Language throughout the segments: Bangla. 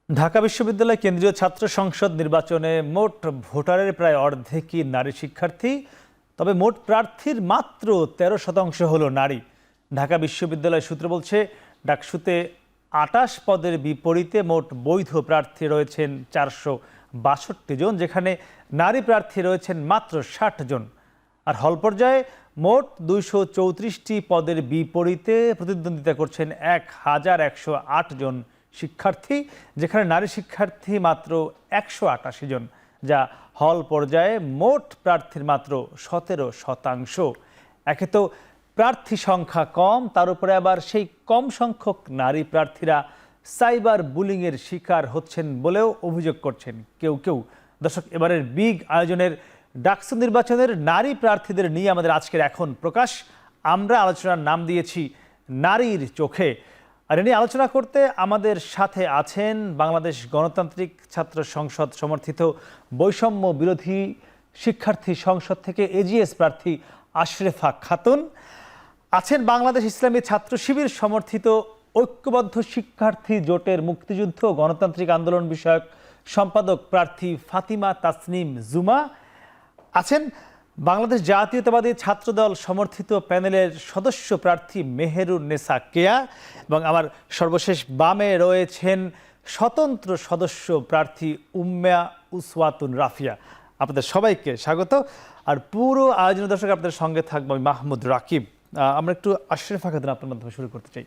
ঢাকা বিশ্ববিদ্যালয় কেন্দ্রীয় ছাত্র সংসদ নির্বাচনে মোট ভোটারের প্রায় অর্ধেকই নারী শিক্ষার্থী। তবে মোট প্রার্থীর মাত্র 13% হলো নারী। ঢাকা বিশ্ববিদ্যালয় সূত্র বলছে, ডাকসুতে 28 পদের বিপরীতে মোট বৈধ প্রার্থী রয়েছেন 462 জন, যেখানে নারী প্রার্থী রয়েছেন মাত্র 60 জন। আর হল পর্যায়ে মোট 234টি পদের বিপরীতে প্রতিদ্বন্দ্বিতা করছেন 1108 জন শিক্ষার্থী, যেখানে নারী শিক্ষার্থী মাত্র 188 জন, যা হল পর্যায়ে মোট প্রার্থীর মাত্র 17%। একে তো প্রার্থী সংখ্যা কম, তার উপরে আবার সেই কম সংখ্যক নারী প্রার্থীরা সাইবার বুলিংয়ের শিকার হচ্ছেন বলেও অভিযোগ করছেন কেউ কেউ। দর্শক, এবারের বিগ আয়োজনের ডাকসু নির্বাচনের নারী প্রার্থীদের নিয়ে আমাদের আজকের এখন প্রকাশ। আমরা আলোচনার নাম দিয়েছি নারীর চোখে। আর এ নিয়ে আলোচনা করতে আমাদের সাথে আছেন বাংলাদেশ গণতান্ত্রিক ছাত্র সংসদ সমর্থিত বৈষম্য বিরোধী শিক্ষার্থী সংসদ থেকে এজিএস প্রার্থী আশরেফা খাতুন, আছেন বাংলাদেশ ইসলামী ছাত্র শিবির সমর্থিত ঐক্যবদ্ধ শিক্ষার্থী জোটের মুক্তিযুদ্ধ ও গণতান্ত্রিক আন্দোলন বিষয়ক সম্পাদক প্রার্থী ফাতিমা তাসনিম জুমা, আছেন বাংলাদেশ জাতীয়তাবাদী ছাত্রদল সমর্থিত প্যানেলের সদস্য প্রার্থী মেহেরুন্নেসা কেয়া, এবং আমার সর্বশেষ বামে রয়েছেন স্বতন্ত্র সদস্য প্রার্থী উম্মা উসওয়াতুন রাফিয়া। আপনাদের সবাইকে স্বাগত। আর পুরো আয়োজন দর্শক আপনাদের সঙ্গে থাকবো আমি মাহমুদ রাকিব। আমরা একটু আশরাফা খাতুন আপনার মাধ্যমে শুরু করতে চাই।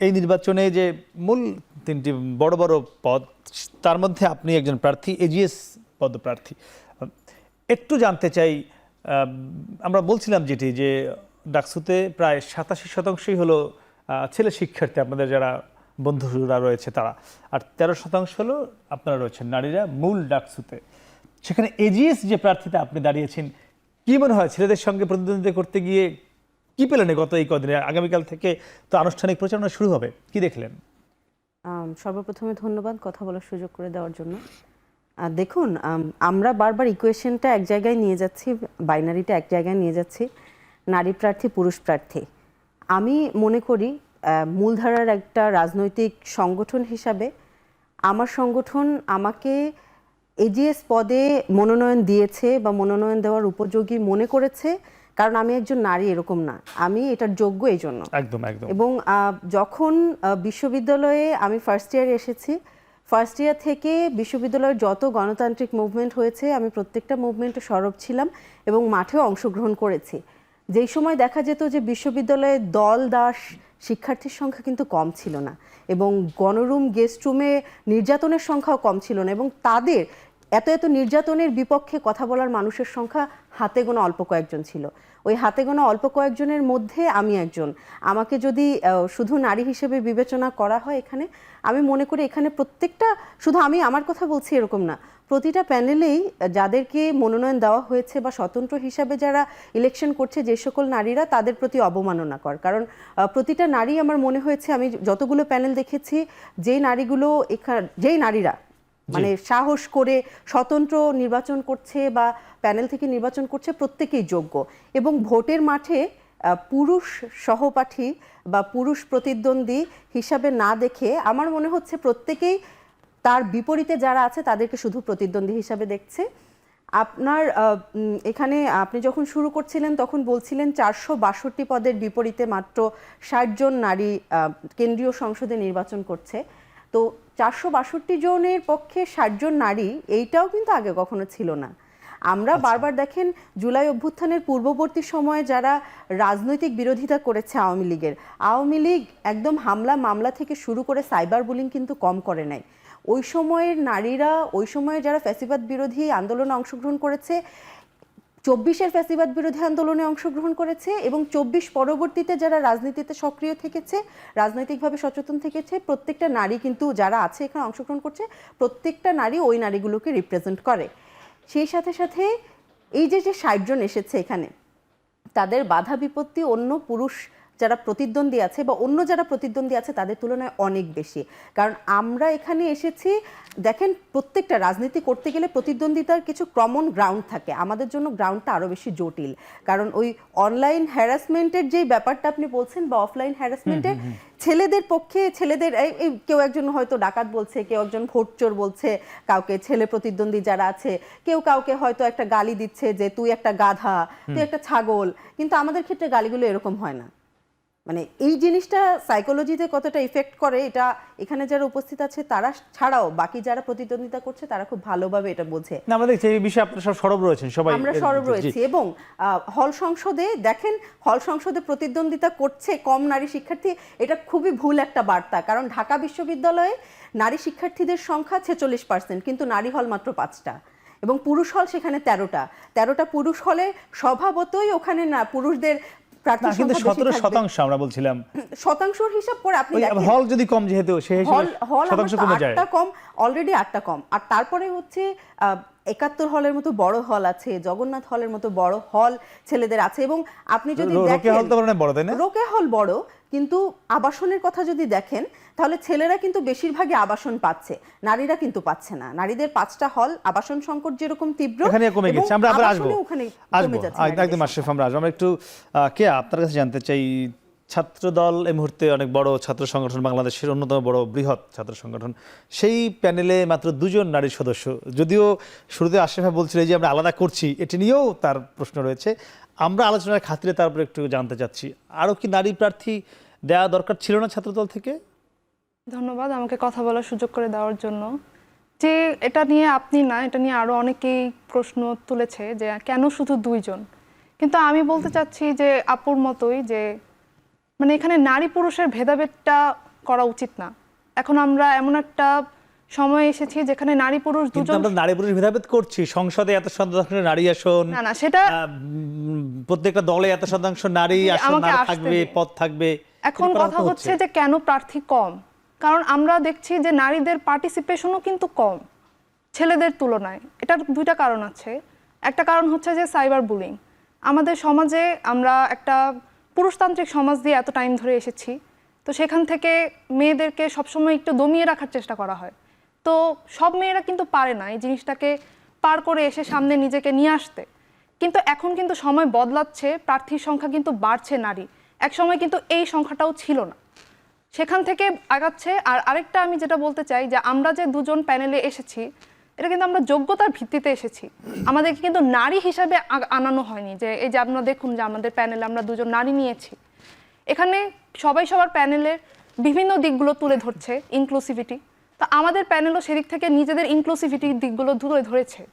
এই নির্বাচনে যে মূল 3টি বড় বড় পদ, তার মধ্যে আপনি একজন প্রার্থী, এজিএস পদপ্রার্থী। একটু জানতে চাই, আমরা বলছিলাম যেটি যে ডাকসুতে প্রায় 87% হলো ছেলে শিক্ষার্থী, আপনাদের যারা বন্ধুরা রয়েছে তারা, আর 13% হলো আপনারা রয়েছেন নারীরা মূল ডাকসুতে। সেখানে এজিএস যে প্রার্থীতে আপনি দাঁড়িয়েছেন, কি মনে হয় ছেলেদের সঙ্গে প্রতিদ্বন্দ্বিতা করতে গিয়ে কি পেলেন গত এই কদিনে? আগামীকাল থেকে তো আনুষ্ঠানিক প্রচারণা শুরু হবে, কি দেখলেন? সর্বপ্রথমে ধন্যবাদ কথা বলার সুযোগ করে দেওয়ার জন্য। দেখুন, আমরা বারবার ইকুয়েশনটা এক জায়গায় নিয়ে যাচ্ছি, বাইনারিটা এক জায়গায় নিয়ে যাচ্ছি, নারী প্রার্থী পুরুষ প্রার্থী। আমি মনে করি মূলধারার একটা রাজনৈতিক সংগঠন হিসাবে আমার সংগঠন আমাকে এজিএস পদে মনোনয়ন দিয়েছে বা মনোনয়ন দেওয়ার উপযোগী মনে করেছে, কারণ আমি একজন নারী, এরকম না, আমি এটার যোগ্য এই জন্য। একদম একদম। এবং যখন বিশ্ববিদ্যালয়ে আমি ফার্স্ট ইয়ারে এসেছি, ফার্স্ট ইয়ার থেকে বিশ্ববিদ্যালয়ের যত গণতান্ত্রিক মুভমেন্ট হয়েছে আমি প্রত্যেকটা মুভমেন্টে সরব ছিলাম এবং মাঠেও অংশগ্রহণ করেছি। যেই সময় দেখা যেত যে বিশ্ববিদ্যালয়ে দল দাস শিক্ষার্থীর সংখ্যা কিন্তু কম ছিল না, এবং গণরুম গেস্ট রুমে নির্যাতনের সংখ্যাও কম ছিল না, এবং তাদের এত এত নির্যাতনের বিপক্ষে কথা বলার মানুষের সংখ্যা হাতে গোনা অল্প কয়েকজন ছিল। ওই হাতে গোনা অল্প কয়েকজনের মধ্যে আমি একজন। আমাকে যদি শুধু নারী হিসেবে বিবেচনা করা হয় এখানে, আমি মনে করি এখানে প্রত্যেকটা, শুধু আমি আমার কথা বলছি এরকম না, প্রতিটা প্যানেলেই যাদেরকে মনোনয়ন দেওয়া হয়েছে বা স্বতন্ত্র হিসাবে যারা ইলেকশন করছে, যে সকল নারীরা, তাদের প্রতি অবমাননাকর। কারণ প্রতিটা নারী, আমার মনে হয়েছে আমি যতগুলো প্যানেল দেখেছি, যেই নারীরা মানে সাহস করে স্বতন্ত্র নির্বাচন করছে বা প্যানেল থেকে নির্বাচন করছে, প্রত্যেকেই যোগ্য। এবং ভোটের মাঠে পুরুষ সহপাঠী বা পুরুষ প্রতিদ্বন্দ্বী হিসাবে না দেখে আমার মনে হচ্ছে প্রত্যেকেই তার বিপরীতে যারা আছে তাদেরকে শুধু প্রতিদ্বন্দ্বী হিসাবে দেখছে। আপনার এখানে আপনি যখন শুরু করছিলেন তখন বলছিলেন 462 পদের বিপরীতে মাত্র 60 জন নারী কেন্দ্রীয় সংসদে নির্বাচন করছে। তো 462 জনের পক্ষে 60 জন নারী, এইটাও কিন্তু আগে কখনো ছিল না। আমরা বারবার দেখেন জুলাই অভ্যুত্থানের পূর্ববর্তী সময়ে যারা রাজনৈতিক বিরোধিতা করেছে আওয়ামী লীগ একদম হামলা মামলা থেকে শুরু করে সাইবার বুলিং কিন্তু কম করে নাই। ওই সময়ের নারীরা, ওই সময়ে যারা ফ্যাসিবাদ বিরোধী আন্দোলনে অংশগ্রহণ করেছে, 24-এর ফ্যাসিবাদ বিরোধী আন্দোলনে অংশগ্রহণ করেছে, এবং 24 পরবর্তীতে যারা রাজনীতিতে সক্রিয় থেকেছে, রাজনৈতিকভাবে সচেতন থেকেছে, প্রত্যেকটা নারী কিন্তু যারা আছে এখানে অংশগ্রহণ করছে, প্রত্যেকটা নারী ওই নারীগুলোকে রিপ্রেজেন্ট করে। সেই সাথে সাথে এই যে 60 জন এসেছে এখানে, তাদের বাধা বিপত্তি অন্য পুরুষ যারা প্রতিদ্বন্দ্বী আছে বা অন্য যারা প্রতিদ্বন্দ্বী আছে তাদের তুলনায় অনেক বেশি। কারণ আমরা এখানে এসেছি, দেখেন প্রত্যেকটা রাজনীতি করতে গেলে প্রতিদ্বন্দ্বিতার কিছু কমন গ্রাউন্ড থাকে, আমাদের জন্য গ্রাউন্ডটা আরও বেশি জটিল। কারণ ওই অনলাইন হ্যারাসমেন্টের যেই ব্যাপারটা আপনি বলছেন বা অফলাইন হ্যারাসমেন্টের, ছেলেদের পক্ষে ছেলেদের এই কেউ একজন হয়তো ডাকাত বলছে, কেউ একজন ভোট চোর বলছে কাউকে, ছেলে প্রতিদ্বন্দ্বী যারা আছে কেউ কাউকে হয়তো একটা গালি দিচ্ছে যে তুই একটা গাধা, তুই একটা ছাগল, কিন্তু আমাদের ক্ষেত্রে গালিগুলো এরকম হয় না। মানে এই জিনিসটা সাইকোলজিতে কতটা ইফেক্ট করে এটা এখানে যারা উপস্থিত আছে তারা ছাড়াও বাকি যারা প্রতিদ্বন্দ্বিতা করছে তারা খুব ভালোভাবে এটা বোঝে। না, আমাদের এই বিষয়ে আপনারা সব সরব রয়েছেন, সবাই আমরা সরব রয়েছি। এবং হল সংসদে দেখেন, হল সংসদে প্রতিদ্বন্দ্বিতা করছে কম নারী শিক্ষার্থী, এটা খুবই ভুল একটা বার্তা। কারণ ঢাকা বিশ্ববিদ্যালয়ে নারী শিক্ষার্থীদের সংখ্যা 46%, কিন্তু নারী হল মাত্র 5টা এবং পুরুষ হল সেখানে 13টা পুরুষ হলে স্বভাবতই ওখানে না পুরুষদের প্রার্থী সংখ্যা বেশি থাকবে। 17% আমরা বলছিলাম, শতাংশের হিসাব করে আপনি দেখেন হল যদি কম, যেহেতু সেই হিসেবে শতাংশ কমে যায়, 8টা কম, অলরেডি 8টা কম। আর তারপরে হচ্ছে 71 হলের মতো বড় হল আছে, জগন্নাথ হলের মতো বড় হল ছেলেদের আছে। এবং আপনি যদি দেখেন রোকেয়া হল তো বড়, তাই না? রোকেয়া হল বড়, কিন্তু আবাসনের কথা যদি দেখেন তাহলে ছেলেরা কিন্তু বেশিরভাগই আবাসন পাচ্ছে, নারীরা কিন্তু পাচ্ছে না। নারীদের 5টা হল, আবাসন সংকট যেরকম তীব্র, এখানে কমে গেছে। আমরা আবার আসবো, ওখানে একদম আশরাফ, আমরা আসবো। আমরা একটু কে আপনার কাছে জানতে চাই, ছাত্রদল এই মুহূর্তে অনেক বড় ছাত্র সংগঠন, বাংলাদেশের অন্যতম বড় বৃহৎ ছাত্র সংগঠন, সেই প্যানেলে মাত্র 2জন নারী সদস্য। যদিও শুরুতে আশরাফ বলছিল যে আমরা আলাদা করছি, এটি নিয়েও তার প্রশ্ন রয়েছে। আমরা আলোচনার খাতিরে তারপরে একটু জানতে চাচ্ছি, আরও কি নারী প্রার্থী দেওয়া দরকার ছিল না ছাত্রদল থেকে? ধন্যবাদ আমাকে কথা বলার সুযোগ করে দেওয়ার জন্য। যে এটা নিয়ে আপনি না, এটা নিয়ে আরও অনেকেই প্রশ্ন তুলেছে যে কেন শুধু 2জন। কিন্তু আমি বলতে চাচ্ছি যে আপুর মতোই, যে মানে এখানে নারী পুরুষের ভেদাভেদটা করা উচিত না। এখন আমরা এমন একটা সময় এসেছি যেখানে নারী পুরুষ দুজন, আমরা নারী পুরুষ ভেদাভেদ করছি। সংসদে এত শতাংশ নারী আসন, না সেটা প্রত্যেকটা দলে এত শতাংশ নারী আসন থাকবে, পদ থাকবে। এখন কথা হচ্ছে যে কেন প্রার্থী কম? কারণ আমরা দেখছি যে নারীদের পার্টিসিপেশনও কিন্তু কম ছেলেদের তুলনায়। এটার 2টা কারণ আছে। একটা কারণ হচ্ছে যে সাইবার বুলিং। আমাদের সমাজে আমরা একটা পুরুষতান্ত্রিক সমাজ দিয়ে এত টাইম ধরে এসেছি, তো সেখান থেকে মেয়েদেরকে সবসময় একটু দমিয়ে রাখার চেষ্টা করা হয়। তো সব মেয়েরা কিন্তু পারে না এই জিনিসটাকে পার করে এসে সামনে নিজেকে নিয়ে আসতে। কিন্তু এখন কিন্তু সময় বদলাচ্ছে, প্রার্থীর সংখ্যা কিন্তু বাড়ছে নারী, এক সময় কিন্তু এই সংখ্যাটাও ছিল না, সেখান থেকে আগাচ্ছে। আর আরেকটা আমি যেটা বলতে চাই, যে আমরা যে 2জন প্যানেলে এসেছি এটা কিন্তু আমরা যোগ্যতার ভিত্তিতে এসেছি, আমাদেরকে কিন্তু নারী হিসাবে আনানো হয়নি। যে এই যে আপনারা দেখুন যে আমাদের প্যানেলে আমরা 2জন নারী নিয়েছি, এখানে সবাই সবার প্যানেলের বিভিন্ন দিকগুলো তুলে ধরছে, ইনক্লুসিভিটি। তা আমাদের প্যানেলও সেদিক থেকে নিজেদের ইনক্লুসিভিটির দিকগুলো তুলে ধরেছে,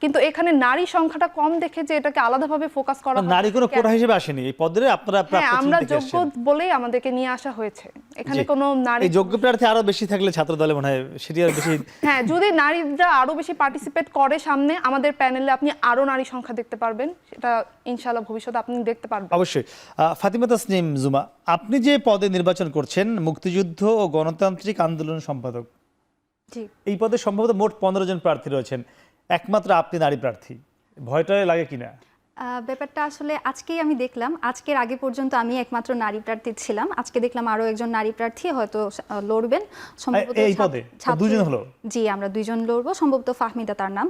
কিন্তু এখানে নারী সংখ্যাটা কম দেখে যে এটাকে আলাদাভাবে ফোকাস করা হয়। নারী কোনো কোটা হিসেবে আসেনি এই পদে, আপনারা আমরা যোগ্য বলেই আমাদেরকে নিয়ে আসা হয়েছে। এখানে কোনো নারী, এই যোগ্য প্রার্থী আরো বেশি থাকলে ছাত্র দলে মনে হয় সেটি আরো বেশি হ্যাঁ, যদি নারীরা আরো বেশি পার্টিসিপেট করে সামনে আমাদের প্যানেলে আপনি আরো নারী সংখ্যা দেখতে পারবেন, সেটা ইনশাআল্লাহ ভবিষ্যতে আপনি দেখতে পারবেন। অবশ্যই। ফাতিমা তাসনিম জুমা, আপনি যে পদে নির্বাচন করছেন মুক্তিযুদ্ধ ও গণতান্ত্রিক আন্দোলন সম্পাদক, এই পদে সম্ভবত মোট 15 জন প্রার্থী রয়েছেন, একমাত্র আপনি নারী প্রার্থী, ভয়টা লাগে কিনা? ব্যাপারটা আসলে আজকেই আমি দেখলাম, আজকের আগে পর্যন্ত আমি একমাত্র নারী প্রার্থী ছিলাম, আজকে দেখলাম আরো একজন নারী প্রার্থী হয়তো লড়বেন সম্ভবত এই পদে। দুজন হলো? জি, আমরা 2জন লড়বো, সম্ভবত ফাহমিদা তার নাম।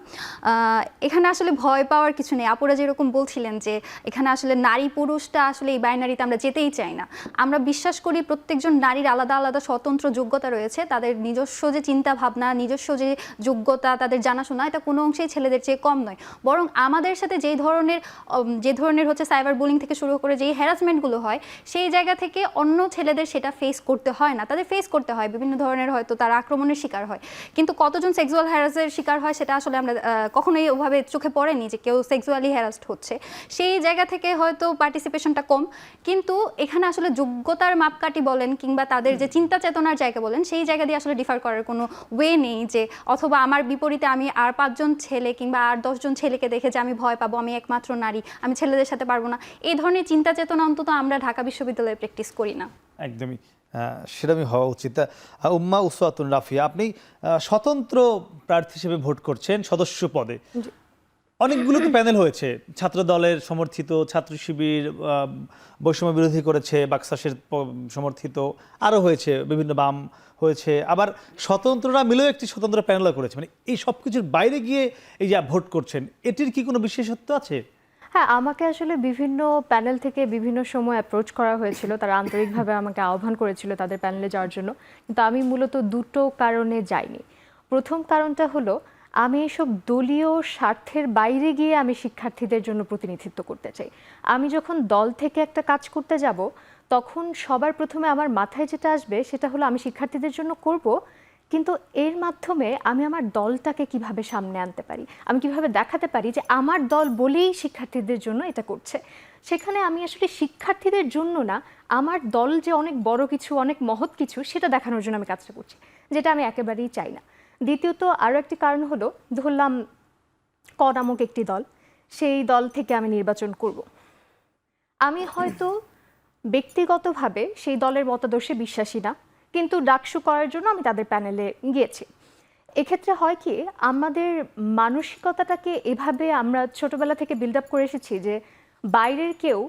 এখানে আসলে ভয় পাওয়ার কিছু নেই। আপুরা যেরকম বলছিলেন যে এখানে আসলে নারী পুরুষটা আসলে এই বাইনারিতে আমরা যেতেই চাই না। আমরা বিশ্বাস করি প্রত্যেকজন নারীর আলাদা আলাদা স্বতন্ত্র যোগ্যতা রয়েছে, তাদের নিজস্ব যে চিন্তা ভাবনা, নিজস্ব যে যোগ্যতা, তাদের জানাশোনা, এটা কোনো অংশেই ছেলেদের চেয়ে কম নয়। বরং আমাদের সাথে যে ধরনের হচ্ছে সাইবার বুলিং থেকে শুরু করে যেই হ্যারাসমেন্টগুলো হয়, সেই জায়গা থেকে অন্য ছেলেদের সেটা ফেস করতে হয় না, তাদের ফেস করতে হয় বিভিন্ন ধরনের, হয়তো তারা আক্রমণের শিকার হয়। কিন্তু কতজন সেক্সুয়াল হ্যারাসের শিকার হয় সেটা আসলে আমরা কখনোই ওভাবে চোখে পড়েনি যে কেউ সেক্সুয়ালি হ্যারাসড হচ্ছে। সেই জায়গা থেকে হয়তো পার্টিসিপেশনটা কম, কিন্তু এখানে আসলে যোগ্যতার মাপকাঠি বলেন কিংবা তাদের যে চিন্তা চেতনার জায়গা বলেন, সেই জায়গা দিয়ে আসলে ডিফার করার কোনো ওয়ে নেই। যে অথবা আমার বিপরীতে আমি আর 5জন ছেলে কিংবা আর 10জন ছেলেকে দেখে যে আমি ভয় পাবো, আমি একমাত্র নারী, আমি ছেলেদের সাথে পারবো না, এই ধরনের চিন্তা চেতনা অন্তত আমরা ঢাকা বিশ্ববিদ্যালয়ে প্র্যাকটিস করি না। একদমই সেরকমই হওয়া উচিত। উম্মা উসওয়াতুন রাফিয়া, আপনি স্বতন্ত্র প্রার্থী হিসেবে ভোট করছেন সদস্য পদে, অনেকগুলো তো প্যানেল হয়েছে, ছাত্র দলের সমর্থিত, ছাত্র শিবির বৈষম্য বিরোধী করেছে, বাকশাসের সমর্থিত, আরও হয়েছে বিভিন্ন বাম হয়েছে, আবার স্বতন্ত্ররা মিলেও একটি স্বতন্ত্র প্যানেলও করেছে। মানে এই সব কিছুর বাইরে গিয়ে এই যে ভোট করছেন, এটির কি কোনো বিশেষত্ব আছে? হ্যাঁ, আমাকে আসলে বিভিন্ন প্যানেল থেকে বিভিন্ন সময় অ্যাপ্রোচ করা হয়েছিল, তারা আন্তরিকভাবে আমাকে আহ্বান করেছিল তাদের প্যানেলে যাওয়ার জন্য, কিন্তু আমি মূলত দুটো কারণে যাইনি। প্রথম কারণটা হলো আমি এসব দলীয় স্বার্থের বাইরে গিয়ে আমি শিক্ষার্থীদের জন্য প্রতিনিধিত্ব করতে চাই। আমি যখন দল থেকে একটা কাজ করতে যাব, তখন সবার প্রথমে আমার মাথায় যেটা আসবে সেটা হলো আমি শিক্ষার্থীদের জন্য করব, কিন্তু এর মাধ্যমে আমি আমার দলটাকে কিভাবে সামনে আনতে পারি, আমি কিভাবে দেখাতে পারি যে আমার দল বলেই শিক্ষার্থীদের জন্য এটা করছে। সেখানে আমি আসলে শিক্ষার্থীদের জন্য না, আমার দল যে অনেক বড় কিছু, অনেক মহৎ কিছু, সেটা দেখানোর জন্য আমি কাজটা করছি, যেটা আমি একেবারেই চাই না। দ্বিতীয়ত আরও একটি কারণ হলো, ধরলাম ক নামক একটি দল, সেই দল থেকে আমি নির্বাচন করব। আমি হয়তো ব্যক্তিগতভাবে সেই দলের মতাদর্শে বিশ্বাসী না, কিন্তু ডাকসু করার জন্য আমি তাদের প্যানেলে গিয়েছি। এক্ষেত্রে হয় কি, আমাদের মানসিকতাটাকে এভাবে আমরা ছোটবেলা থেকে বিল্ড আপ করে এসেছি যে বাইরের কেউ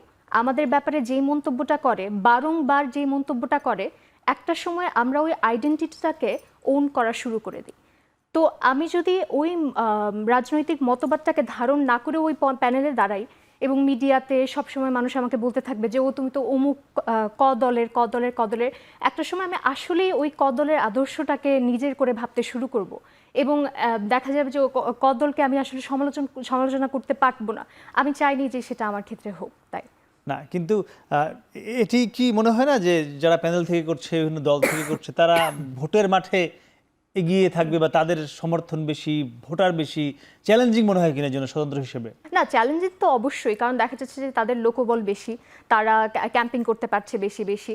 আমাদের ব্যাপারে যেই মন্তব্যটা করে, বারংবার যেই মন্তব্যটা করে, একটা সময় আমরা ওই আইডেন্টিটিটাকে ওন করা শুরু করে দিই। তো আমি যদি ওই রাজনৈতিক মতবাদটাকে ধারণ না করে ওই প্যানেলে দাঁড়াই এবং মিডিয়াতে সবসময় মানুষ আমাকে বলতে থাকবে যে ও তুমি তো অমুক ক দলের, একটা সময় আমি আসলেই ওই ক দলের আদর্শটাকে নিজের করে ভাবতে শুরু করব এবং দেখা যাবে যে ক দলকে আমি আসলে সমালোচনা করতে পারবো না। আমি চাইনি যে সেটা আমার ক্ষেত্রে হোক। তাই না, কিন্তু এটি কি মনে হয় না যে যারা প্যানেল থেকে করছে, বিভিন্ন দল থেকে করছে, তারা ভোটের মাঠে এগিয়ে থাকবে বা তাদের সমর্থন বেশি, ভোটার বেশি, চ্যালেঞ্জিং মনে হয় কিনা জন্য স্বতন্ত্র হিসেবে? না, চ্যালেঞ্জিং তো অবশ্যই, কারণ দেখা যাচ্ছে যে তাদের লোকবল বেশি, তারা ক্যাম্পিং করতে পারছে বেশি।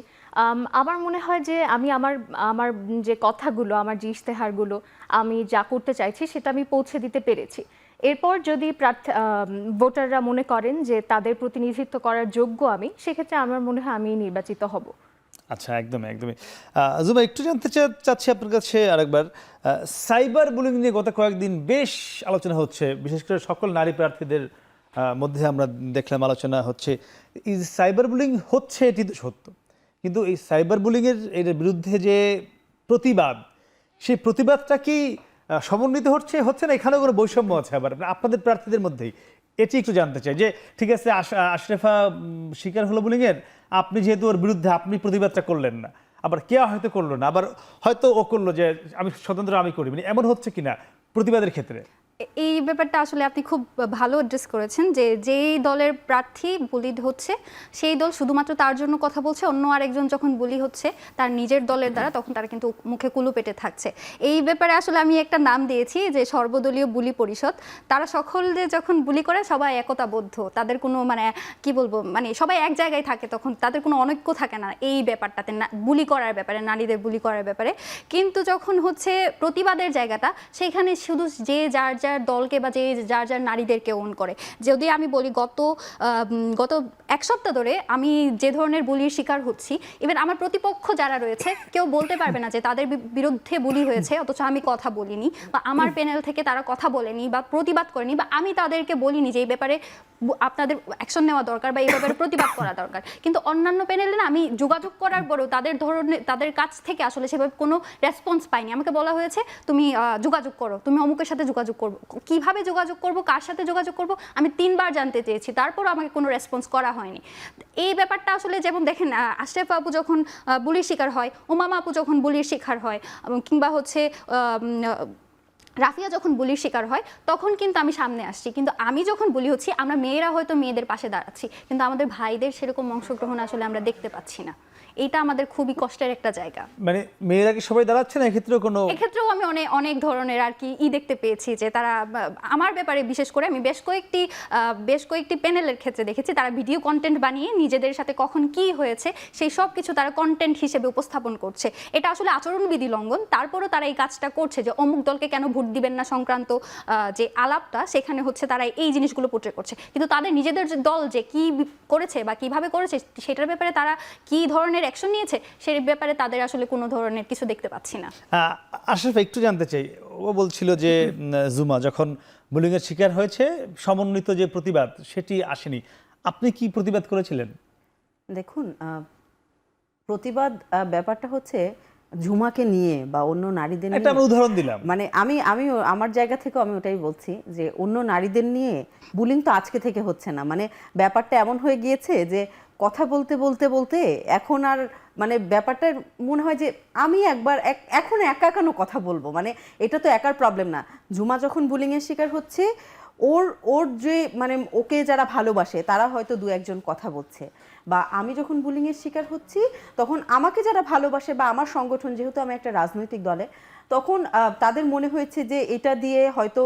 আমার মনে হয় যে আমি আমার যে কথাগুলো, আমার যে ইশতেহারগুলো আমি যা করতে চাইছি সেটা আমি পৌঁছে দিতে পেরেছি। এরপর যদি ভোটাররা মনে করেন যে তাদের প্রতিনিধিত্ব করার যোগ্য আমি, সেক্ষেত্রে আমার মনে হয় আমি নির্বাচিত হব। আচ্ছা, একদমই। জুমা, একটু জানতে চাচ্ছি আপনার কাছে আরেকবার, সাইবার বুলিং নিয়ে গত কয়েকদিন বেশ আলোচনা হচ্ছে, বিশেষ করে সকল নারী প্রার্থীদের মধ্যে আমরা দেখলাম আলোচনা হচ্ছে। এই সাইবার বুলিং হচ্ছে এটি তো সত্য, কিন্তু এই সাইবার বুলিংয়ের এর বিরুদ্ধে যে প্রতিবাদ, সেই প্রতিবাদটা কি সমন্বিত হচ্ছে না? এখানেও কোনো বৈষম্য আছে আবার আপনাদের প্রার্থীদের মধ্যেই? এটি একটু জানতে চাই যে ঠিক আছে, আশরাফা শিকার হলো বুলিংয়ের, আপনি যেহেতু ওর বিরুদ্ধে আপনি প্রতিবাদটা করলেন না, আবার কে হয়তো করলো না, আবার হয়তো ও করলো যে আমি স্বতন্ত্র আমি করি, মানে এমন হচ্ছে কিনা প্রতিবাদের ক্ষেত্রে? এই ব্যাপারটা আসলে আপনি খুব ভালো অ্যাড্রেস করেছেন যে যেই দলের প্রার্থী বুলিড হচ্ছে সেই দল শুধুমাত্র তার জন্য কথা বলছে, অন্য আরেকজন যখন বুলি হচ্ছে তার নিজের দলের দ্বারা, তখন তারা কিন্তু মুখে কুলু পেটে থাকছে। এই ব্যাপারে আসলে আমি একটা নাম দিয়েছি যে সর্বদলীয় বুলি পরিষদ। তারা সকলে যখন বুলি করে সবাই একতাবদ্ধ, তাদের কোনো মানে কি বলবো, মানে সবাই এক জায়গায় থাকে, তখন তাদের কোনো অনৈক্য থাকে না এই ব্যাপারটাতে, বুলি করার ব্যাপারে, নারীদের বুলি করার ব্যাপারে। কিন্তু যখন হচ্ছে প্রতিবাদের জায়গাটা, সেখানে শুধু যে যার দলকে বা যে যার নারীদেরকে ওন করে। যদি আমি বলি গত এক সপ্তাহ ধরে আমি যে ধরনের বুলির শিকার হচ্ছি, ইভেন আমার প্রতিপক্ষ যারা রয়েছে কেউ বলতে পারবে না যে তাদের বিরুদ্ধে বুলি হয়েছে, অথচ আমি কথা বলিনি বা আমার প্যানেল থেকে তারা কথা বলেনি বা প্রতিবাদ করেনি বা আমি তাদেরকে বলিনি যে এই ব্যাপারে আপনাদের অ্যাকশন নেওয়া দরকার বা এই ব্যাপারে প্রতিবাদ করা দরকার। কিন্তু অন্যান্য প্যানেলে না, আমি যোগাযোগ করার পরেও তাদের কাছ থেকে আসলে সেভাবে কোনো রেসপন্স পাইনি। আমাকে বলা হয়েছে তুমি যোগাযোগ করো, তুমি অমুকের সাথে যোগাযোগ করবো, কিভাবে যোগাযোগ করব, কার সাথে যোগাযোগ করব, আমি 3 বার জানতে চেয়েছি, তারপরও আমাকে কোনো রেসপন্স করা হয়নি। এই ব্যাপারটা আসলে যেমন দেখেন, আশরাফ আপু যখন বুলির শিকার হয়, উমামা আপু যখন বুলির শিকার হয়, কিংবা হচ্ছে রাফিয়া যখন বুলির শিকার হয়, তখন কিন্তু আমি সামনে আসছি। কিন্তু আমি যখন বলি হচ্ছি, আমরা মেয়েরা হয়তো মেয়েদের পাশে দাঁড়াচ্ছি, কিন্তু আমাদের ভাইদের সেরকম অংশগ্রহণ আসলে আমরা দেখতে পাচ্ছি না। এটা আমাদের খুবই কষ্টের একটা জায়গা। মানে মেয়েরা কি সবাই দাঁড়াচ্ছে না? এক্ষেত্রেও আমি অনেক ধরনের আর কি দেখতে পেয়েছি যে তারা আমার ব্যাপারে, বিশেষ করে আমি বেশ কয়েকটি প্যানেলের ক্ষেত্রে দেখেছি, তারা ভিডিও কন্টেন্ট বানিয়ে নিজেদের সাথে কখন কি হয়েছে সেই সব কিছু তারা কন্টেন্ট হিসেবে উপস্থাপন করছে। এটা আসলে আচরণবিধি লঙ্ঘন, তারপরও তারা এই কাজটা করছে যে অমুক দলকে কেন ভোট দিবেন না সংক্রান্ত যে আলাপটা, সেখানে হচ্ছে তারা এই জিনিসগুলো পোট্রে করছে। কিন্তু তাদের নিজেদের দল যে কি করেছে বা কিভাবে করেছে সেটার ব্যাপারে তারা কি ধরনের অ্যাকশন নিয়েছে সেই ব্যাপারে তাদের আসলে কোনো ধরনের কিছু দেখতে পাচ্ছি না। আশরাফ, একটু জানতে চাই, ও বলছিল যে জুমা যখন বুলিংয়ের শিকার হয়েছে, সমন্বিত যে প্রতিবাদ সেটি আসেনি। আপনি কি প্রতিবাদ করেছিলেন? দেখুন, প্রতিবাদ ব্যাপারটা হচ্ছে ঝুমাকে নিয়ে বা অন্য নারীদের একটা নিয়ে, আমি উদাহরণ দিলাম। মানে আমি আমার জায়গা থেকে আমি ওটাই বলছি যে অন্য নারীদের নিয়ে বুলিং তো আজকে থেকে হচ্ছে না, মানে ব্যাপারটা এমন হয়ে গিয়েছে যে কথা বলতে বলতে বলতে এখন আর মানে ব্যাপারটা মনে হয় যে আমি একবার এখন একা কেন কথা বলবো, মানে এটা তো একার প্রবলেম না। ঝুমা যখন বুলিংয়ের শিকার হচ্ছে, ওর যে মানে ওকে যারা ভালোবাসে তারা হয়তো দু একজন কথা বলছে, বা আমি যখন বুলিংয়ের শিকার হচ্ছি তখন আমাকে যারা ভালোবাসে বা আমার সংগঠন, যেহেতু আমি একটা রাজনৈতিক দলে, তখন তাদের মনে হয়েছে যে এটা দিয়ে হয়তো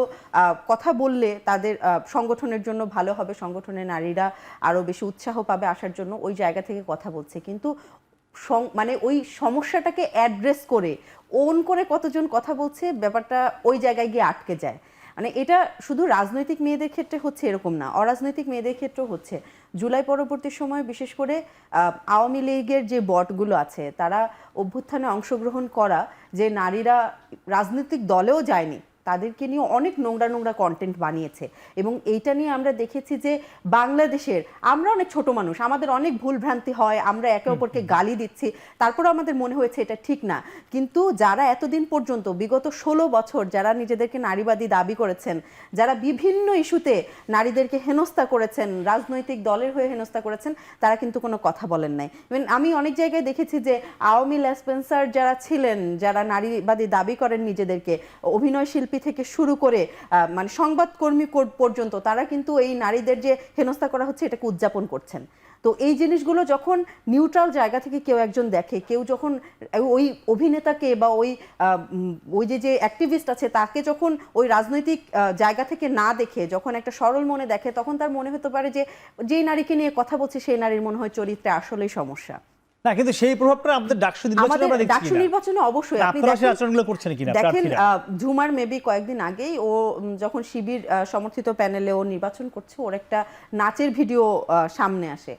কথা বললে তাদের সংগঠনের জন্য ভালো হবে, সংগঠনের নারীরা আরও বেশি উৎসাহ পাবে আসার জন্য, ওই জায়গা থেকে কথা বলছে। কিন্তু মানে ওই সমস্যাটাকে অ্যাড্রেস করে ওন করে কতজন কথা বলছে, ব্যাপারটা ওই জায়গায় গিয়ে আটকে যায়। মানে এটা শুধু রাজনৈতিক মেয়েদের ক্ষেত্রে হচ্ছে এরকম না, অরাজনৈতিক মেয়েদের ক্ষেত্রেও হচ্ছে। জুলাই পরবর্তী সময় বিশেষ করে আওয়ামী লীগের যে বটগুলো আছে তারা অভ্যুত্থানে অংশগ্রহণ করা যে নারীরা রাজনৈতিক দলেও যায়নি, তাদেরকে নিয়ে অনেক নোংরা নোংরা কন্টেন্ট বানিয়েছে। এবং এইটা নিয়ে আমরা দেখেছি যে বাংলাদেশের, আমরা অনেক ছোট মানুষ, আমাদের অনেক ভুলভ্রান্তি হয়, আমরা একে অপরকে গালি দিচ্ছি, তারপরে আমাদের মনে হয়েছে এটা ঠিক না। কিন্তু যারা এতদিন পর্যন্ত বিগত 16 বছর যারা নিজেদেরকে নারীবাদী দাবি করেছেন, যারা বিভিন্ন ইস্যুতে নারীদেরকে হেনস্থা করেছেন, রাজনৈতিক দলের হয়ে হেনস্থা করেছেন, তারা কিন্তু কোনো কথা বলেন নাই। ইভেন আমি অনেক জায়গায় দেখেছি যে আওয়ামী লেসপেন্সার যারা ছিলেন, যারা নারীবাদী দাবি করেন নিজেদেরকে, অভিনয় শিল্পী থেকে শুরু করে মানে সংবাদকর্মী পর্যন্ত, তারা কিন্তু এই নারীদের যে হেনস্থা করা হচ্ছে এটাকে উদযাপন করছেন। তো এই জিনিসগুলো যখন নিউট্রাল জায়গা থেকে কেউ একজন দেখে, কেউ যখন ওই অভিনেতাকে বা ওই যে অ্যাক্টিভিস্ট আছে তাকে যখন ওই রাজনৈতিক জায়গা থেকে না দেখে যখন একটা সরল মনে দেখে, তখন তার মনে হতে পারে যে যেই নারীকে নিয়ে কথা বলছে সেই নারীর মনে হয় চরিত্রে আসলেই সমস্যা। না, কিন্তু সেই প্রভাবটা আমাদের ডাকসু নির্বাচনে আমরা দেখছি ডাকসু না। নির্বাচনে অবশ্যই আপনি আপনারা সেই আচরণগুলো করছেন কিনা দেখেন। প্রার্থীরা? ঝুমার মেবি কয়েকদিন আগেই ও যখন শিবির সমর্থিত প্যানেলে ও নির্বাচন করছে, ওর একটা নাচের ভিডিও সামনে আসে।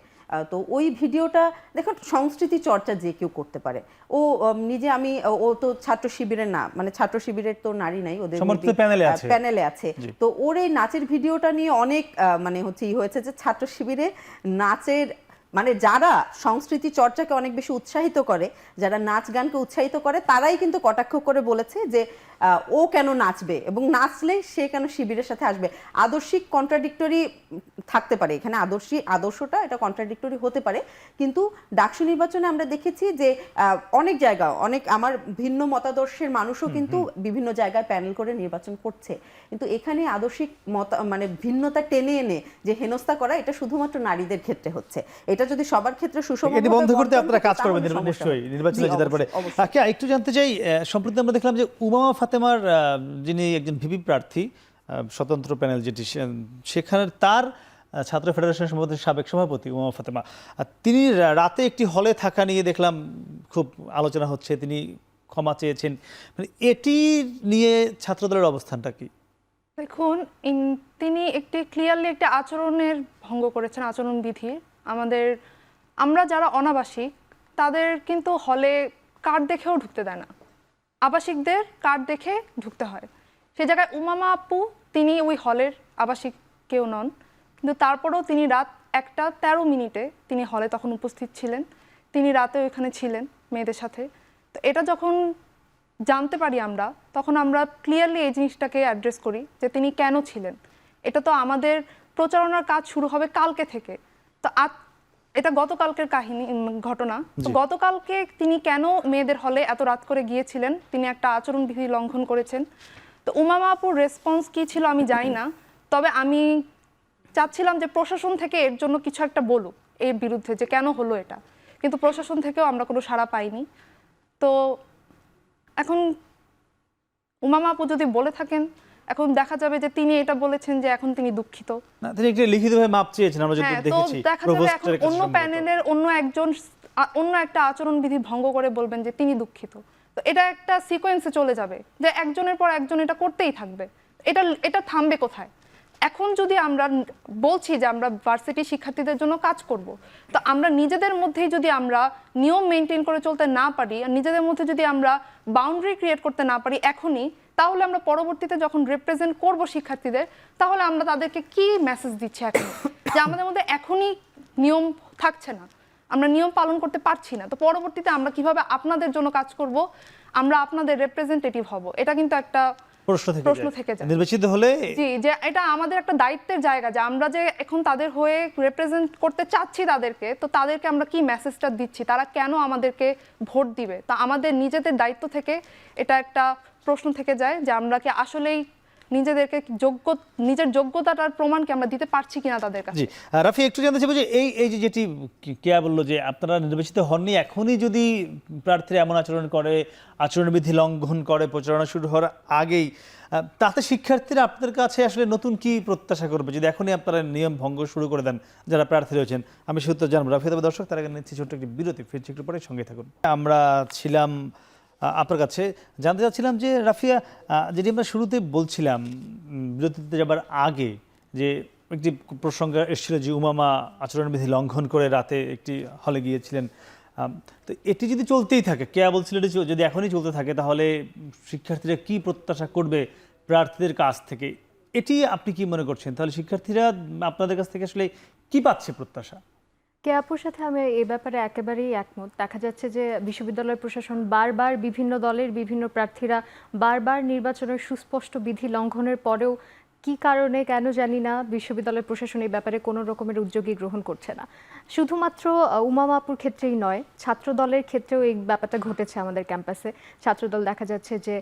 তো ওই ভিডিওটা দেখুন, সংস্কৃতি চর্চা যে কেউ করতে পারে। ও নিজে ও তো ছাত্র শিবিরের না, মানে ছাত্র শিবিরের তো নারী নাই, ওদের প্যানেলে আছে। তো ওর এই নাচের ভিডিওটা নিয়ে অনেক মানে হচ্ছে হয়েছে যে ছাত্র শিবিরে নাচের মানে যারা সংস্কৃতি চর্চাকে অনেক বেশি উৎসাহিত করে, যারা নাচ গানকে উৎসাহিত করে, তারাই কিন্তু কটাক্ষ করে বলেছে যে ও কেন নাচবে এবং নাচলে সে কেন শিবিরের সাথে আসবে। আদর্শিক কন্ট্রাডিক্টরি থাকতে পারে এখানে, আদর্শটা এটা কন্ট্রাডিক্টরি হতে পারে। কিন্তু ডাকসু নির্বাচনে আমরা দেখেছি যে অনেক জায়গা, অনেক আমার ভিন্ন মতাদর্শের মানুষও কিন্তু বিভিন্ন জায়গায় প্যানেল করে নির্বাচন করছে। কিন্তু এখানে আদর্শিক মানে ভিন্নতা টেনে এনে যে হেনস্থা করা, এটা শুধুমাত্র নারীদের ক্ষেত্রে হচ্ছে। এটা যদি সবার ক্ষেত্রে সুষম বন্ধ করতে আপনারা কাজ করবেন নিশ্চয়ই নির্বাচনে জেতার পরে। একটু জানতে চাই, সম্প্রতি আমরা দেখলাম যে উমামা ফাতেমার, যিনি একজন ভিপি প্রার্থী, স্বতন্ত্র প্যানেল যেটি, সেখানে তার ছাত্র ফেডারেশন সম্ভবত সাবেক সভাপতি উমামা ফাতেমা, তিনি রাতে একটি হলে থাকা নিয়ে দেখলাম খুব আলোচনা হচ্ছে, তিনি ক্ষমা চেয়েছেন। মানে এটি নিয়ে ছাত্রদলের অবস্থানটা কি? দেখুন, তিনি ক্লিয়ারলি একটা আচরণের ভঙ্গ করেছেন, আচরণবিধির। আমরা যারা অনাবাসিক তাদের কিন্তু হলে কার্ড দেখেও ঢুকতে দেয় না, আবাসিকদের কার্ড দেখে ঢুকতে হয়। সে জায়গায় উমামা আপু, তিনি ওই হলের আবাসিক কেউ নন, কিন্তু তারপরেও তিনি রাত 1:13 তিনি হলে তখন উপস্থিত ছিলেন। তিনি রাতে ওইখানে ছিলেন মেয়েদের সাথে। তো এটা যখন জানতে পারি আমরা, তখন আমরা ক্লিয়ারলি এই জিনিসটাকে অ্যাড্রেস করি যে তিনি কেন ছিলেন। এটা তো আমাদের প্রচারণার কাজ শুরু হবে কালকে থেকে। তো এটা গতকালকের ঘটনা। তো গতকালকে তিনি কেন মেয়েদের হলে এত রাত করে গিয়েছিলেন, তিনি একটা আচরণবিধি লঙ্ঘন করেছেন। তো উমামা আপুর রেসপন্স কি ছিল আমি জানি না, তবে আমি চাচ্ছিলাম যে প্রশাসন থেকে এর জন্য কিছু একটা বলুক এর বিরুদ্ধে, যে কেন হলো এটা। কিন্তু প্রশাসন থেকেও আমরা কোনো সাড়া পাইনি। তো এখন উমামা আপু যদি বলে থাকেন, এখন দেখা যাবে যে তিনি এটা বলেছেন যে এখন তিনি দুঃখিত। না, তিনি একটু লিখিতভাবে মাপ চেয়েছেন, আমরা যদি দেখেছি। তো দেখা যাবে এখন অন্য প্যানেলের অন্য একটা আচরণবিধি ভঙ্গ করে বলবেন যে তিনি দুঃখিত। তো এটা একটা সিকোয়েন্সে চলে যাবে যে একজনের পর একজন এটা করতেই থাকবে। এটা থামবে কোথায়? এখন যদি আমরা বলছি যে আমরা ভার্সিটি শিক্ষার্থীদের জন্য কাজ করব, তো আমরা নিজেদের মধ্যেই যদি আমরা নিয়ম মেনটেন করে চলতে না পারি, আর নিজেদের মধ্যে যদি আমরা বাউন্ডারি ক্রিয়েট করতে না পারি এখনই, তাহলে আমরা পরবর্তীতে যখন রিপ্রেজেন্ট করব শিক্ষার্থীদের, তাহলে আমরা তাদেরকে কি মেসেজ দিচ্ছি এখন, যে আমাদের মধ্যে এখনই নিয়ম থাকছে না, আমরা নিয়ম পালন করতে পারছি না, তো পরবর্তীতে আমরা কিভাবে আপনাদের জন্য কাজ করব, আমরা আপনাদের রিপ্রেজেন্টেটিভ হব, এটা কিন্তু একটা প্রশ্ন থেকে যায় নির্বাচিত হলে। জি, যে এটা আমাদের একটা দায়িত্বের জায়গা, যে আমরা যে এখন তাদের হয়ে রিপ্রেজেন্ট করতে চাচ্ছি তাদেরকে, তো তাদেরকে আমরা কি মেসেজটা দিচ্ছি, তারা কেন আমাদেরকে ভোট দিবে, তা আমাদের নিজেদের দায়িত্ব থেকে এটা একটা প্রশ্ন থেকে যায় যে আমরা কি আসলেই নিজেদেরকে নিজের যোগ্যতাটার প্রমাণ কি আমরা দিতে পারছি কিনা তাদের কাছে। জি, রাফি একটু জানতে চাইবো যে এই যে যেটি কেয়া বললো যে আপনারা নির্বাচিত হননি, এখনই যদি প্রার্থীরা এমন আচরণ করে, আচরণবিধি লঙ্ঘন করে প্রচারণা শুরু হওয়ার আগেই, তাতে শিক্ষার্থীরা আপনাদের কাছে আসলে নতুন কি প্রত্যাশা করবে যদি এখনই আপনারা নিয়ম ভঙ্গ শুরু করে দেন যারা প্রার্থী রয়েছেন? আমি সে উত্তর জানবো। রাফি, তবে দর্শক তার আগে নিচ্ছি ছোট্ট একটি বিরতি, ফিরছি একটু পরে, সঙ্গে থাকুন। আমরা ছিলাম আপনার কাছে জানতে চাচ্ছিলাম যে রাফিয়া, যেটি আমরা শুরুতে বলছিলাম বিরতিতে যাবার আগে, যে একটি প্রসঙ্গ এসেছিল যে উমামা আচরণবিধি লঙ্ঘন করে রাতে একটি হলে গিয়েছিলেন, তো এটি যদি চলতেই থাকে, কেয়া বলছিল এটি যদি এখনই চলতে থাকে, তাহলে শিক্ষার্থীরা কি প্রত্যাশা করবে প্রার্থীদের কাছ থেকে, এটি আপনি কি মনে করছেন? তাহলে শিক্ষার্থীরা আপনাদের কাছ থেকে আসলে কি পাচ্ছে প্রত্যাশা? কেয়াপুর সাথে আমি এই ব্যাপারে একেবারেই একমত। দেখা যাচ্ছে যে বিশ্ববিদ্যালয় প্রশাসন বারবার, বিভিন্ন দলের বিভিন্ন প্রার্থীরা বারবার নির্বাচনের সুস্পষ্ট বিধি লঙ্ঘনের পরেও কি কারণে কেন জানি না বিশ্ববিদ্যালয় প্রশাসন এই ব্যাপারে কোনো রকমের উদ্যোগই গ্রহণ করছে না। শুধুমাত্র উমামা আপুর ক্ষেত্রেই নয়, ছাত্র দলের ক্ষেত্রেও এই ব্যাপারটা ঘটেছে আমাদের ক্যাম্পাসে। ছাত্রদল দেখা যাচ্ছে যে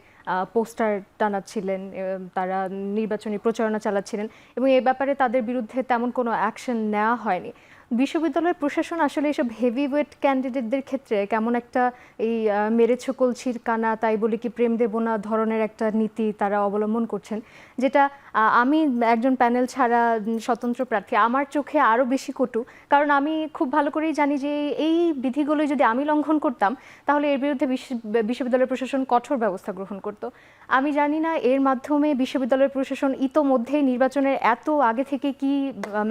পোস্টার টানাচ্ছিলেন, তারা নির্বাচনী প্রচারণা চালাচ্ছিলেন, এবং এই ব্যাপারে তাদের বিরুদ্ধে তেমন কোনো অ্যাকশন নেওয়া হয়নি। বিশ্ববিদ্যালয়ের প্রশাসন আসলে এসব হেভি ওয়েট ক্যান্ডিডেটদের ক্ষেত্রে কেমন একটা এই মেরেছ কলছির কানা তাই বলে কি প্রেম দেব না ধরনের একটা নীতি তারা অবলম্বন করছেন, যেটা আমি একজন প্যানেল ছাড়া স্বতন্ত্র প্রার্থী, আমার চোখে আরও বেশি কটু। কারণ আমি খুব ভালো করেই জানি যে এই বিধিগুলো যদি আমি লঙ্ঘন করতাম, তাহলে এর বিরুদ্ধে বিশ্ববিদ্যালয় প্রশাসন কঠোর ব্যবস্থা গ্রহণ করত। আমি জানি না এর মাধ্যমে বিশ্ববিদ্যালয় প্রশাসন ইতোমধ্যেই নির্বাচনের এত আগে থেকে কি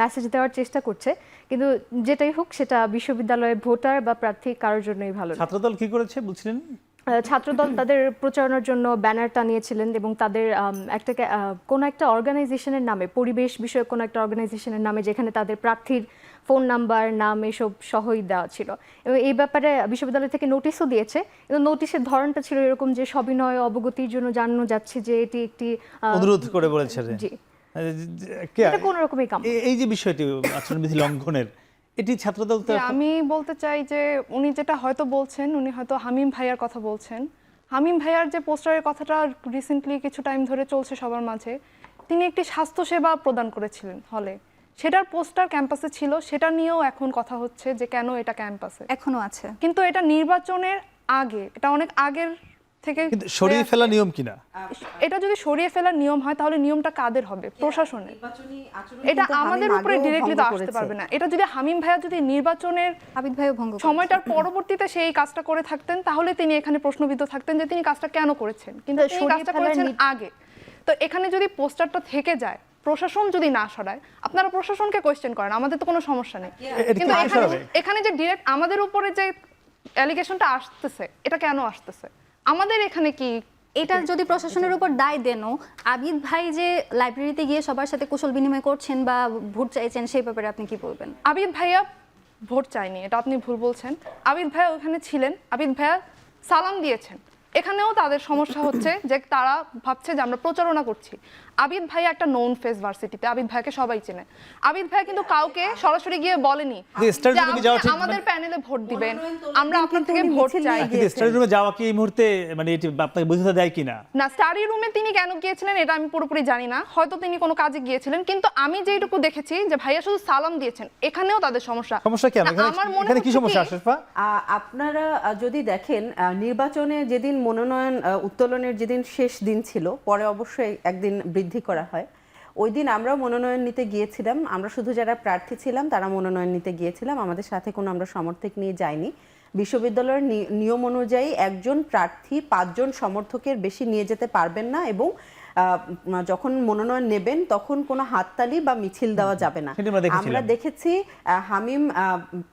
মেসেজ দেওয়ার চেষ্টা করছে, কিন্তু যেটাই হোক সেটা বিশ্ববিদ্যালয়ে ভোটার বা প্রার্থী কারোর জন্যই ভালো। ছাত্রদল কি করেছে বলছিলেন? ছাত্রদল তাদের প্রচারণার জন্য ব্যানার টানিয়েছিলেন এবং তাদের কোনো একটা অর্গানাইজেশনের নামে, পরিবেশ বিষয়ক কোনো একটা অর্গানাইজেশনের নামে, যেখানে তাদের প্রার্থীর ফোন নাম্বার, নাম এসব সহই দেওয়া ছিল। এবং এই ব্যাপারে বিশ্ববিদ্যালয় থেকে নোটিশও দিয়েছে, এবং নোটিশের ধরনটা ছিল এরকম যে সবিনয় অবগতির জন্য জানানো যাচ্ছে যে এটি একটি অনুরোধ করে বলেছে। জি, এটা কোনো রকমই কাম। এই যে বিষয়টি আচরণবিধি লঙ্ঘনের, এটি ছাত্রদল তো। আমি বলতে চাই যে উনি যেটা হয়তো বলছেন, উনি হয়তো হামিম ভাইয়ার কথা বলছেন। হামিম ভাইয়ার যে পোস্টারের কথাটা রিসেন্টলি কিছু টাইম ধরে চলছে সবার মাঝে, তিনি একটি স্বাস্থ্যসেবা প্রদান করেছিলেন হলে, সেটার পোস্টার ক্যাম্পাসে ছিল, সেটা নিয়েও এখন কথা হচ্ছে যে কেন এটা ক্যাম্পাসে এখনো আছে। কিন্তু এটা নির্বাচনের আগে, এটা অনেক আগের থেকে সরিয়ে ফেলা নিয়ম কিনা, এটা যদি সরিয়ে ফেলার নিয়ম হয় তাহলে নিয়মটা কাদের হবে? প্রশাসনের। এটা আমাদের উপরে ডিরেক্টলি তো আসতে পারবে না। এটা যদি হামিম ভাইয়া যদি নির্বাচনের আবিদ ভাইও ভঙ্গ সময়টার পরবর্তীতে সেই কাজটা করে থাকতেন, তাহলে তিনি এখানে প্রশ্নবিদ্ধ থাকতেন যে তিনি কাজটা কেন করেছেন, কিন্তু এই কাজটা করেছেন আগে। তো এখানে যদি পোস্টারটা থেকে যায়, প্রশাসন যদি না সরায়, আপনারা প্রশাসনকে কোয়েশ্চেন করেন, আমাদের তো কোনো সমস্যা নেই। কিন্তু এখানে যে ডিরেক্ট আমাদের উপরে যে অ্যালিগেশনটা আসতেছে, এটা কেন আসতেছে? আমাদের এখানে কি এটা যদি প্রশাসনের উপর দায় দেন, আবিদ ভাই যে লাইব্রেরিতে গিয়ে সবার সাথে কুশল বিনিময় করছেন বা ভোট চাইছেন, সেই ব্যাপারে আপনি কি বলবেন? আবিদ ভাইয়া ভোট চাইনি, এটা আপনি ভুল বলছেন। আবিদ ভাইয়া ওখানে ছিলেন, আবিদ ভাইয়া সালাম দিয়েছেন। এখানেও তাদের সমস্যা হচ্ছে যে তারা ভাবছে যে আমরা প্রচারণা করছি। আবিদ ভাইয়া একটা নোন ফেস ভার্সিটিতে, আবিদ ভাইকে সবাই চেনে। আবিদ ভাই কিন্তু কাউকে সরাসরি গিয়ে বলেনি যে আমাদের প্যানেলে ভোট দিবেন, আমরা আপনার থেকে ভোট চাই। স্টাডি রুমে যাওয়া কি এই মুহূর্তে মানে এটি আপনাকে বুঝতে দেয় কিনা? না, স্টাডি রুমে তিনি কেন গিয়েছিলেন এটা আমি পুরোপুরি জানি না, হয়তো তিনি কোনো কাজে গিয়েছিলেন, কিন্তু আমি যেটুকু দেখেছি যে ভাইয়া শুধু সালাম দিয়েছেন। এখানেও তাদের সমস্যা কেন? এখানে কি সমস্যা আশরাফা? আপনারা যদি দেখেন, নির্বাচনে যেদিন মনোনয়ন উত্তোলনের যেদিন শেষ দিন ছিল, পরে অবশ্যই একদিন বৃদ্ধি করা হয়, ওই দিন আমরাও মনোনয়ন নিতে গিয়েছিলাম। আমরা শুধু যারা প্রার্থী ছিলাম তারা মনোনয়ন নিতে গিয়েছিলাম, আমাদের সাথে কোনো আমরা সমর্থক নিয়ে যাইনি। বিশ্ববিদ্যালয়ের নিয়ম অনুযায়ী একজন প্রার্থী 5 জন সমর্থকের বেশি নিয়ে যেতে পারবেন না, এবং যখন মনোনয়ন নেবেন তখন কোনো হাততালি বা মিছিল দেওয়া যাবে না। সেটা আমরা দেখেছিলাম। আমরা দেখেছি হামিম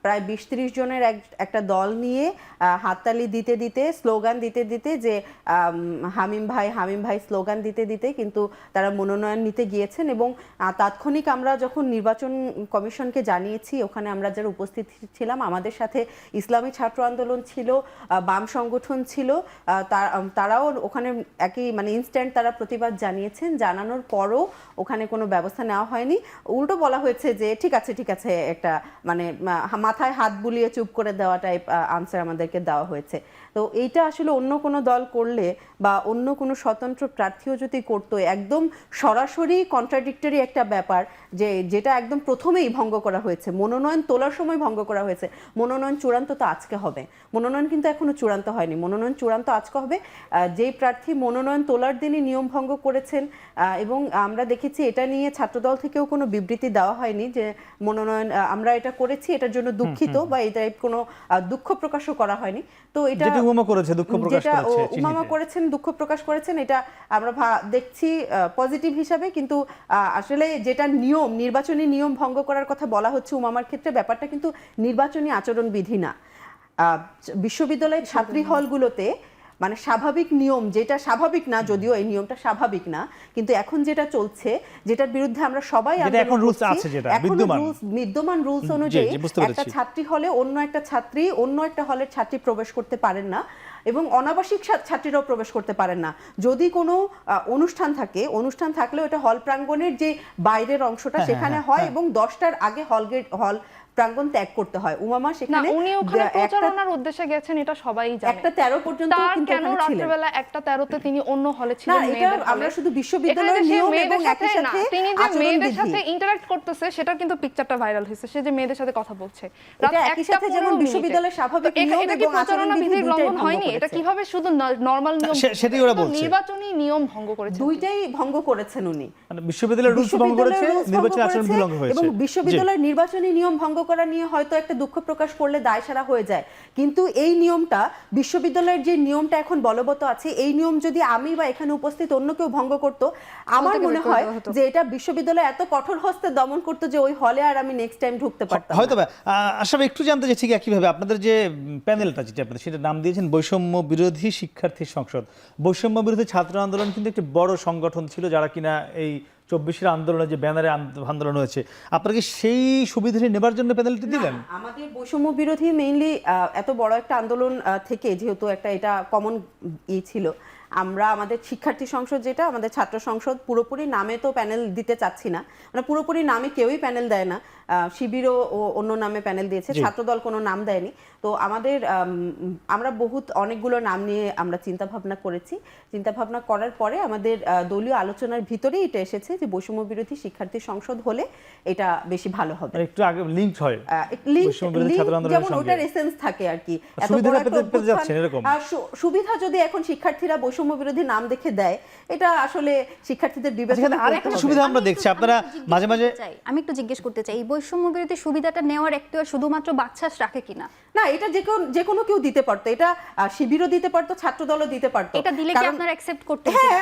প্রায় 20-30 জনের একটা দল নিয়ে হাততালি দিতে দিতে, স্লোগান দিতে দিতে, যে হামিম ভাই স্লোগান দিতে দিতে কিন্তু তারা মনোনয়ন নিতে গিয়েছেন। এবং তাৎক্ষণিক আমরা যখন নির্বাচন কমিশনকে জানিয়েছি, ওখানে আমরা যারা উপস্থিত ছিলাম, আমাদের সাথে ইসলামী ছাত্র আন্দোলন ছিল, বাম সংগঠন ছিল, তারাও ওখানে একই মানে ইনস্ট্যান্ট তারা প্রতিবাদ জানিয়েছেন। জানানোর পরও ওখানে কোনো ব্যবস্থা নেওয়া হয়নি। উল্টো বলা হয়েছে যে ঠিক আছে, একটা মানে মাথায় হাত বুলিয়ে চুপ করে দেওয়া টাইপ আনসার আমাদেরকে দেওয়া হয়েছে। তো এইটা আসলে অন্য কোনো দল করলে বা অন্য কোনো স্বতন্ত্র প্রার্থীও যদি করতো, একদম সরাসরি কন্ট্রাডিক্টরি একটা ব্যাপার, যেটা একদম প্রথমেই ভঙ্গ করা হয়েছে, মনোনয়ন তোলার সময় ভঙ্গ করা হয়েছে। মনোনয়ন চূড়ান্ত তো আজকে হবে, মনোনয়ন কিন্তু এখনো চূড়ান্ত হয়নি, মনোনয়ন চূড়ান্ত আজকে হবে। যেই প্রার্থী মনোনয়ন তোলার দিনই নিয়ম ভঙ্গ করেছেন, এবং আমরা দেখেছি এটা নিয়ে ছাত্রদল থেকেও কোনো বিবৃতি দেওয়া হয়নি যে মনোনয়ন আমরা এটা করেছি, এটার জন্য দুঃখিত, বা এই টাইপ কোনো দুঃখ প্রকাশও করা হয়নি। তো এটা উমামা করেছে, দুঃখ প্রকাশ করেছে, উমামা করেছেন, দুঃখ প্রকাশ করেছেন, এটা আমরা দেখছি পজিটিভ হিসাবে। কিন্তু আসলে যেটা নিয়ম, নির্বাচনী নিয়ম ভঙ্গ করার কথা বলা হচ্ছে উমামার ক্ষেত্রে, ব্যাপারটা কিন্তু নির্বাচনী আচরণ বিধি না। বিশ্ববিদ্যালয়ের ছাত্রী হলগুলোতে মানে স্বাভাবিক নিয়ম, যেটা স্বাভাবিক না, যদিও এই নিয়মটা স্বাভাবিক না, কিন্তু এখন যেটা চলছে, যেটার বিরুদ্ধে আমরা সবাই এখন রুলস আছে, যেটা বিদ্যমান রুলস অনুযায়ী একটা ছাত্রী হলে অন্য একটা ছাত্রী অন্য একটা হলের ছাত্রী প্রবেশ করতে পারেন না, এবং অনাবাসিক ছাত্রীরাও প্রবেশ করতে পারেন না। যদি কোনো অনুষ্ঠান থাকে, অনুষ্ঠান থাকলেও এটা হল প্রাঙ্গণের যে বাইরের অংশটা সেখানে হয়, এবং 10টার আগে হল প্রাঙ্গণ ত্যাগ করতে হয়। উমামা সেখানে উনি ওখানে প্রচারণার উদ্দেশ্যে গেছেন, এটা সবাই জানে। একটা 13 পর্যন্ত কিন্তু কেন রাত্রিবেলা একটা 13তে তিনি অন্য হলে ছিলেন? না, এটা আমরা শুধু বিশ্ববিদ্যালয়ের নিয়ম এবং একই সাথে তিনি যে মেয়েদের সাথে ইন্টারঅ্যাক্ট করতেছে, সেটা কিন্তু পিকচারটা ভাইরাল হয়েছে, সে যে মেয়েদের সাথে কথা বলছে। এটা একই সাথে যেমন বিশ্ববিদ্যালয়ের স্বাভাবিক নিয়ম এবং আচরণ বিধি লঙ্ঘন হয়নি? এটা কিভাবে শুধু নরমাল নিয়ম, সেটাই ওরা বলছে, নির্বাচনী নিয়ম ভঙ্গ করেছে। দুইটাই ভঙ্গ করেছেন উনি। মানে বিশ্ববিদ্যালয়ের রুলস ভঙ্গ করেছে, নির্বাচনী আচরণ বিধি লঙ্ঘন হয়েছে, এবং বিশ্ববিদ্যালয়ের নির্বাচনী নিয়ম ভঙ্গ করা নিয়ে হয়তো একটা দুঃখ প্রকাশ করলে দায়সারা হয়ে যায়। কিন্তু এই নিয়মটা, বিশ্ববিদ্যালয়ের যে নিয়মটা এখন বলবৎ আছে, এই নিয়ম যদি আমি বা এখানে উপস্থিত অন্য কেউ ভঙ্গ করত, আমার মনে হয় যে এটা বিশ্ববিদ্যালয় এত কঠোর হস্তে দমন করতো যে ওই হলে আর আমি নেক্সট টাইম ঢুকতে পারতাম হয়তো। আশা একটু জানতে চাই, ঠিক একইভাবে আপনাদের যে প্যানেলটা, যেটা আপনাদের সেটা নাম দিয়েছেন বৈষম্য বিরোধী শিক্ষার্থী সংসদ। বৈষম্য বিরোধী ছাত্র আন্দোলন কিন্তু একটি বড় সংগঠন ছিল, যারা কিনা এই 24-এর আন্দোলনে যে ব্যানারে আন্দোলন হয়েছে, আপনারা কি সেই সুবিধাটি নেবার জন্য প্যানেলটি দিলেন? আমাদের বৈষম্য বিরোধী মেইনলি এত বড় একটা আন্দোলন থেকে, যেহেতু এটা কমন ছিল, আমরা আমাদের শিক্ষার্থী সংসদ, যেটা আমাদের ছাত্র সংসদ, পুরোপুরি নামে তো প্যানেল দিতে চাচ্ছি না, মানে পুরোপুরি নামে কেউই প্যানেল দেয় না। শিবিরও অন্য নামে প্যানেল দিয়েছে, ছাত্রদল কোনো নাম দেয়নি। তো আমরা অনেকগুলো নাম নিয়ে আমরা চিন্তা ভাবনা করেছি। চিন্তা ভাবনা করার পরে আমাদের দলীয় আলোচনার ভিতরেই এটা এসেছে যে বৈষম্য বিরোধী শিক্ষার্থী সংসদ হলে এটা বেশি ভালো হবে। একটু আগে লিংক হয়, যেমন ওটার এসেন্স থাকে আর কি। সুবিধা যদি এখন শিক্ষার্থীরা বৈষম্য বিরোধী নাম দেখে দেয়, এটা আসলে শিক্ষার্থীদের বিবেচনা। আরেকটা সুবিধা আমরা দেখছি, আপনারা মাঝে মাঝে, আমি একটু জিজ্ঞেস করতে চাই, এই বৈষম্য বিরোধী সুবিধাটা নেওয়ার এখতিয়ার শুধুমাত্র বাচ্চাস রাখে কিনা? না, এটা যে কোনো কেউ দিতে পারতো, এটা শিবিরও দিতে পারতো, ছাত্রদলও দিতে পারতো। এটা দিলে কি আপনারা অ্যাকসেপ্ট করতে? হ্যাঁ,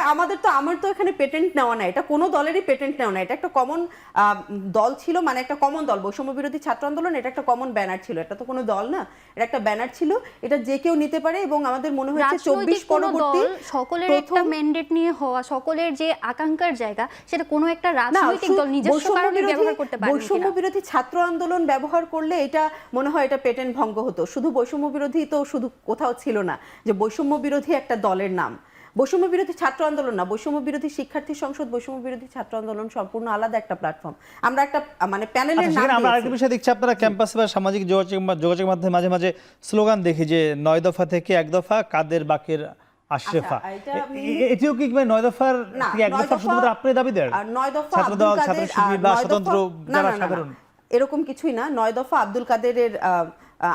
আমার তো এখানে পেটেন্ট নেওয়া না, এটা কোনো দলেরই পেটেন্ট নেওয়া না, এটা একটা কমন দল ছিল, মানে একটা কমন দল, বৈষম্য বিরোধী ছাত্র আন্দোলন, এটা একটা কমন ব্যানার ছিল, এটা তো কোনো দল না, এটা একটা ব্যানার ছিল, এটা যে কেউ নিতে পারে। এবং আমাদের মনে হচ্ছে 24 পরবর্তী সকলের একটা ম্যান্ডেট নিয়ে হওয়া, সকলের যে আকাঙ্ক্ষার জায়গা, সেটা কোনো একটা রাজনৈতিক দল নিজস্ব কারণে ব্যবহার করতে পারে। বৈষম্য বিরোধী ছাত্র আন্দোলন ব্যবহার করলে এটা মনে হয় এটা পেটেন্ট ভঙ্গ হতো। শুধু বৈষম্য বিরোধী তো শুধু কোথাও ছিল না যে বৈষম্য বিরোধী একটা দলের নাম। বৈষম্য বিরোধী ছাত্র আন্দোলন না, বৈষম্য বিরোধী শিক্ষার্থী সংসদ, বৈষম্য বিরোধী ছাত্র আন্দোলন সম্পূর্ণ আলাদা একটা প্ল্যাটফর্ম। আমরা একটা মানে প্যানেলের নাম আমরা আরেকটা বিষয় দেখছি, আপনারা ক্যাম্পাসে বা সামাজিক যোগাযোগ মাধ্যমে মাঝে মাঝে স্লোগান দেখি যে 9 দফা থেকে 1 দফা, কাদের বাকের আশরেফা। এটিও কি 9 দফার থেকে 1 দফা শুধুমাত্র আপনি দাবি দেন? 9 দফা ছাত্রদল, ছাত্র শিবির বা স্বতন্ত্র যারা সাধারণ, এরকম কিছুই না। 9 দফা আব্দুল কাদেরের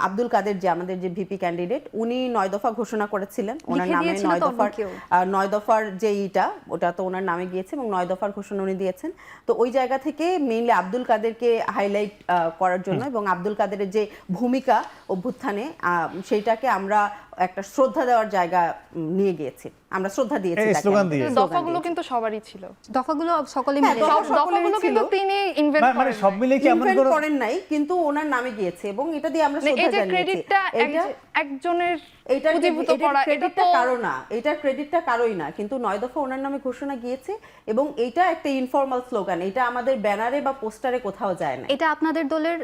আব্দুল কাদের যে আমাদের যে ভিপি ক্যান্ডিডেট, উনি 9 দফা ঘোষণা করেছিলেন ওনার লিখে নামে। দিয়েছিল 9 তো দফার অন্য কেউ। 9 দফার যে ওটা তো ওনার নামে গিয়েছে এবং 9 দফার ঘোষণা উনি দিয়েছেন। তো ওই জায়গা থেকে মেইনলি আব্দুল কাদেরকে হাইলাইট করার জন্য এবং আব্দুল কাদেরের যে ভূমিকা অভ্যুত্থানে সেইটাকে আমরা একটা শ্রদ্ধা দেওয়ার জায়গা নিয়ে গিয়েছি, আমরা শ্রদ্ধা দিয়েছি এই তাকে, স্লোগান আমাদের দিয়ে। স্লোগান দফাগুলো দিয়েছি। কিন্তু সবারই ছিল, দফাগুলো সকলে হ্যাঁ, মিলে দফা সকলেরই দফাগুলো ছিল। কিন্তু তিনি ইনভেন্ট মানে সব মিলে কি এমন Invent কোনো করেন নাই, কিন্তু ওনার নামে গিয়েছে এবং এটা দিয়ে আমরা এই শ্রদ্ধা যে জানিয়েছি। ক্রেডিটটা একজনের পুঁজিভূত করা, এটা ক্রেডিটটা তো কারো না, এটা ক্রেডিটটা কারোই না, কিন্তু 9 দফা ওনার নামে ঘোষণা গিয়েছে এবং এটা একটা ইনফর্মাল স্লোগান, এটা আমাদের ব্যানারে বা পোস্টারে কোথাও যায় না। এটা আপনাদের দলের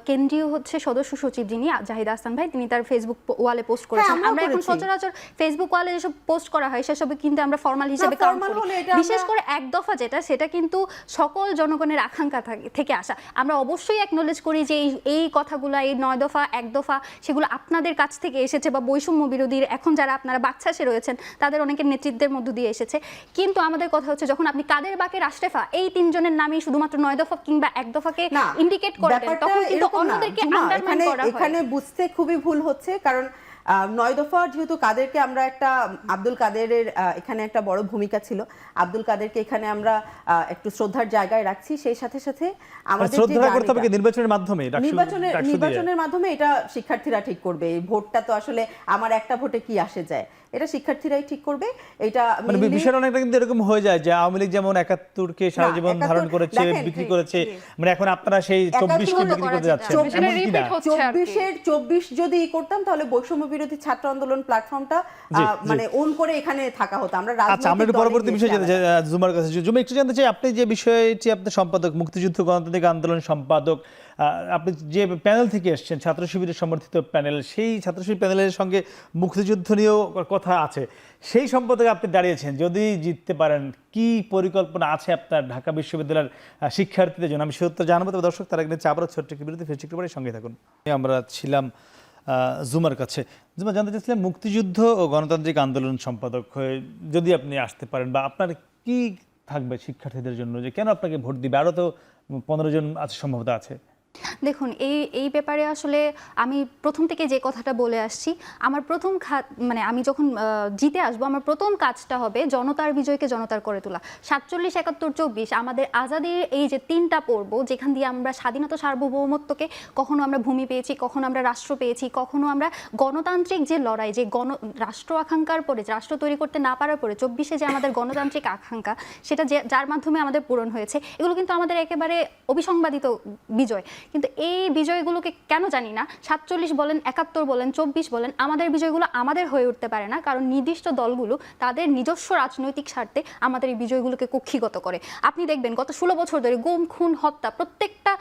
কেন্দ্রীয় হচ্ছে সদস্য সচিব যিনি জাহিদ আহসান ভাই, তিনি তার ফেসবুক ওয়ালে পোস্ট করেছেন। আমরাও আমরা এখন করেছি। সচরাচর ফেসবুক ওয়ালে যেসব পোস্ট করা হয় সেসব কিন্তু আমরা ফর্মাল হিসেবে কাউন্ট formal করি। হলে এটা বিশেষ আমরা- করে এক দফা যেটা, সেটা কিন্তু সকল জনগণের আকাঙ্ক্ষা থেকে আসা। আমরা অবশ্যই অ্যাকনোলেজ করি যে এই কথাগুলো, এই 9 দফা, এক দফা, সেগুলো আপনাদের কাছ থেকে এসেছে বা বৈষম্য বিরোধীর এখন যারা আপনারা বাকছাসে রয়েছেন তাদের অনেকের নেতৃত্বের মধ্য দিয়ে এসেছে। কিন্তু আমাদের কথা হচ্ছে যখন আপনি কাদের, বাকের, আশরাফা এই তিনজনের নামেই শুধুমাত্র 9 দফা কিংবা এক দফাকে না, ইন্ডিকেট করে দেন, ব্যাপারটা তখন কিন্তু এরকম না। অন্যদেরকে ঝুমা, আন্ডারমাইন করা হয়। এখানে বুঝতে খুবই ভুল হচ্ছে, কারণ 9 দফা যেহেতু কাদেরকে আমরা একটা আব্দুল কাদেরের এখানে একটা বড় ভূমিকা ছিল, আব্দুল কাদেরকে এখানে আমরা একটু শ্রদ্ধার জায়গায় রাখছি। সেই সাথে সাথে আমাদের যে শ্রদ্ধা করতে হবে কি জার্নিটা, নির্বাচনের মাধ্যমে নির্বাচনের মাধ্যমে এটা শিক্ষার্থীরা ঠিক করবে। এই ভোটটা তো আসলে আমার একটা ভোটে কি আসে যায়, এটা শিক্ষার্থীরাই ঠিক করবে। এটা মানে mainly- বিষয়টা অনেকটা কিন্তু এরকম হয়ে যায় যে আওয়ামী লীগ যেমন 71-কে সারা না, জীবন 71 ধারণ করেছে, দেখেন, বিক্রি করেছে, মানে এখন আপনারা সেই 71 24-কে বিক্রি করা করতে যেটা। যাচ্ছেন, সেটা এমন কি repeat না? হচ্ছে আর কি। 24 যদি করতাম তাহলে বৈষম্য বিরোধী ছাত্র আন্দোলন প্ল্যাটফর্মটা জি, মানে ওন করে এখানে থাকা হতো। আমরা আচ্ছা, আমরা একটু দলে পরবর্তী বিষয় গিয়েছি জানতে চাই জুমার কাছে। জুমা, একটু জানতে চাই আপনি যে বিষয়টি, আপনি সম্পাদক, মুক্তিযুদ্ধ গণতান্ত্রিক আন্দোলন সম্পাদক, আপনি যে প্যানেল থেকে এসেছেন, ছাত্র শিবিরের সমর্থিত প্যানেল, সেই ছাত্র শিবির প্যানেলের সঙ্গে মুক্তিযুদ্ধ নিয়েও কথা আছে, সেই সম্পাদকে আপনি দাঁড়িয়েছেন। যদি জিততে পারেন, কি পরিকল্পনা আছে আপনার ঢাকা বিশ্ববিদ্যালয়ের শিক্ষার্থীদের জন্য? আমি সত্য জানাবো, তবে দর্শক তার আগে আবারও ছোট্ট একটি বিরতি, ফেসবুক পরে সঙ্গে থাকুন। আমরা ছিলাম জুমার কাছে। জুমা, জানতে চাচ্ছিলাম মুক্তিযুদ্ধ ও গণতান্ত্রিক আন্দোলন সম্পাদক হয়ে যদি আপনি আসতে পারেন, বা আপনার কি থাকবে শিক্ষার্থীদের জন্য, যে কেন আপনাকে ভোট দিবে? আরও তো 15 জন আছে, সম্ভবত আছে। দেখুন, এই ব্যাপারে আসলে আমি প্রথম থেকে যে কথাটা বলে আসছি, আমার প্রথম মানে আমি যখন জিতে আসবো, আমার প্রথম কাজটা হবে জনতার বিজয়কে জনতার করে তোলা। 47, 71, 24 আমাদের আজাদির এই যে 3টা পর্ব, যেখান দিয়ে আমরা স্বাধীনতা, সার্বভৌমত্বকে, কখনো আমরা ভূমি পেয়েছি, কখনো আমরা রাষ্ট্র পেয়েছি, কখনো আমরা গণতান্ত্রিক যে লড়াই, যে রাষ্ট্র আকাঙ্ক্ষার পরে, রাষ্ট্র তৈরি করতে না পারার পরে 24-এ যে আমাদের গণতান্ত্রিক আকাঙ্ক্ষা, সেটা যার মাধ্যমে আমাদের পূরণ হয়েছে, এগুলো কিন্তু আমাদের একেবারে অবিসংবাদিত বিজয়। কিন্তু এই বিজয়গুলোকে কেন জানি না, 47 বলেন, 71 বলেন, 24 বলেন, আমাদের বিজয়গুলো আমাদের হয়ে উঠতে পারে না, কারণ নির্দিষ্ট দলগুলো তাদের নিজস্ব রাজনৈতিক স্বার্থে আমাদের এই বিজয়গুলোকে কক্ষিগত করে। আপনি দেখবেন গত 16 বছর ধরে গুম, খুন, হত্যা, প্রত্যেকটা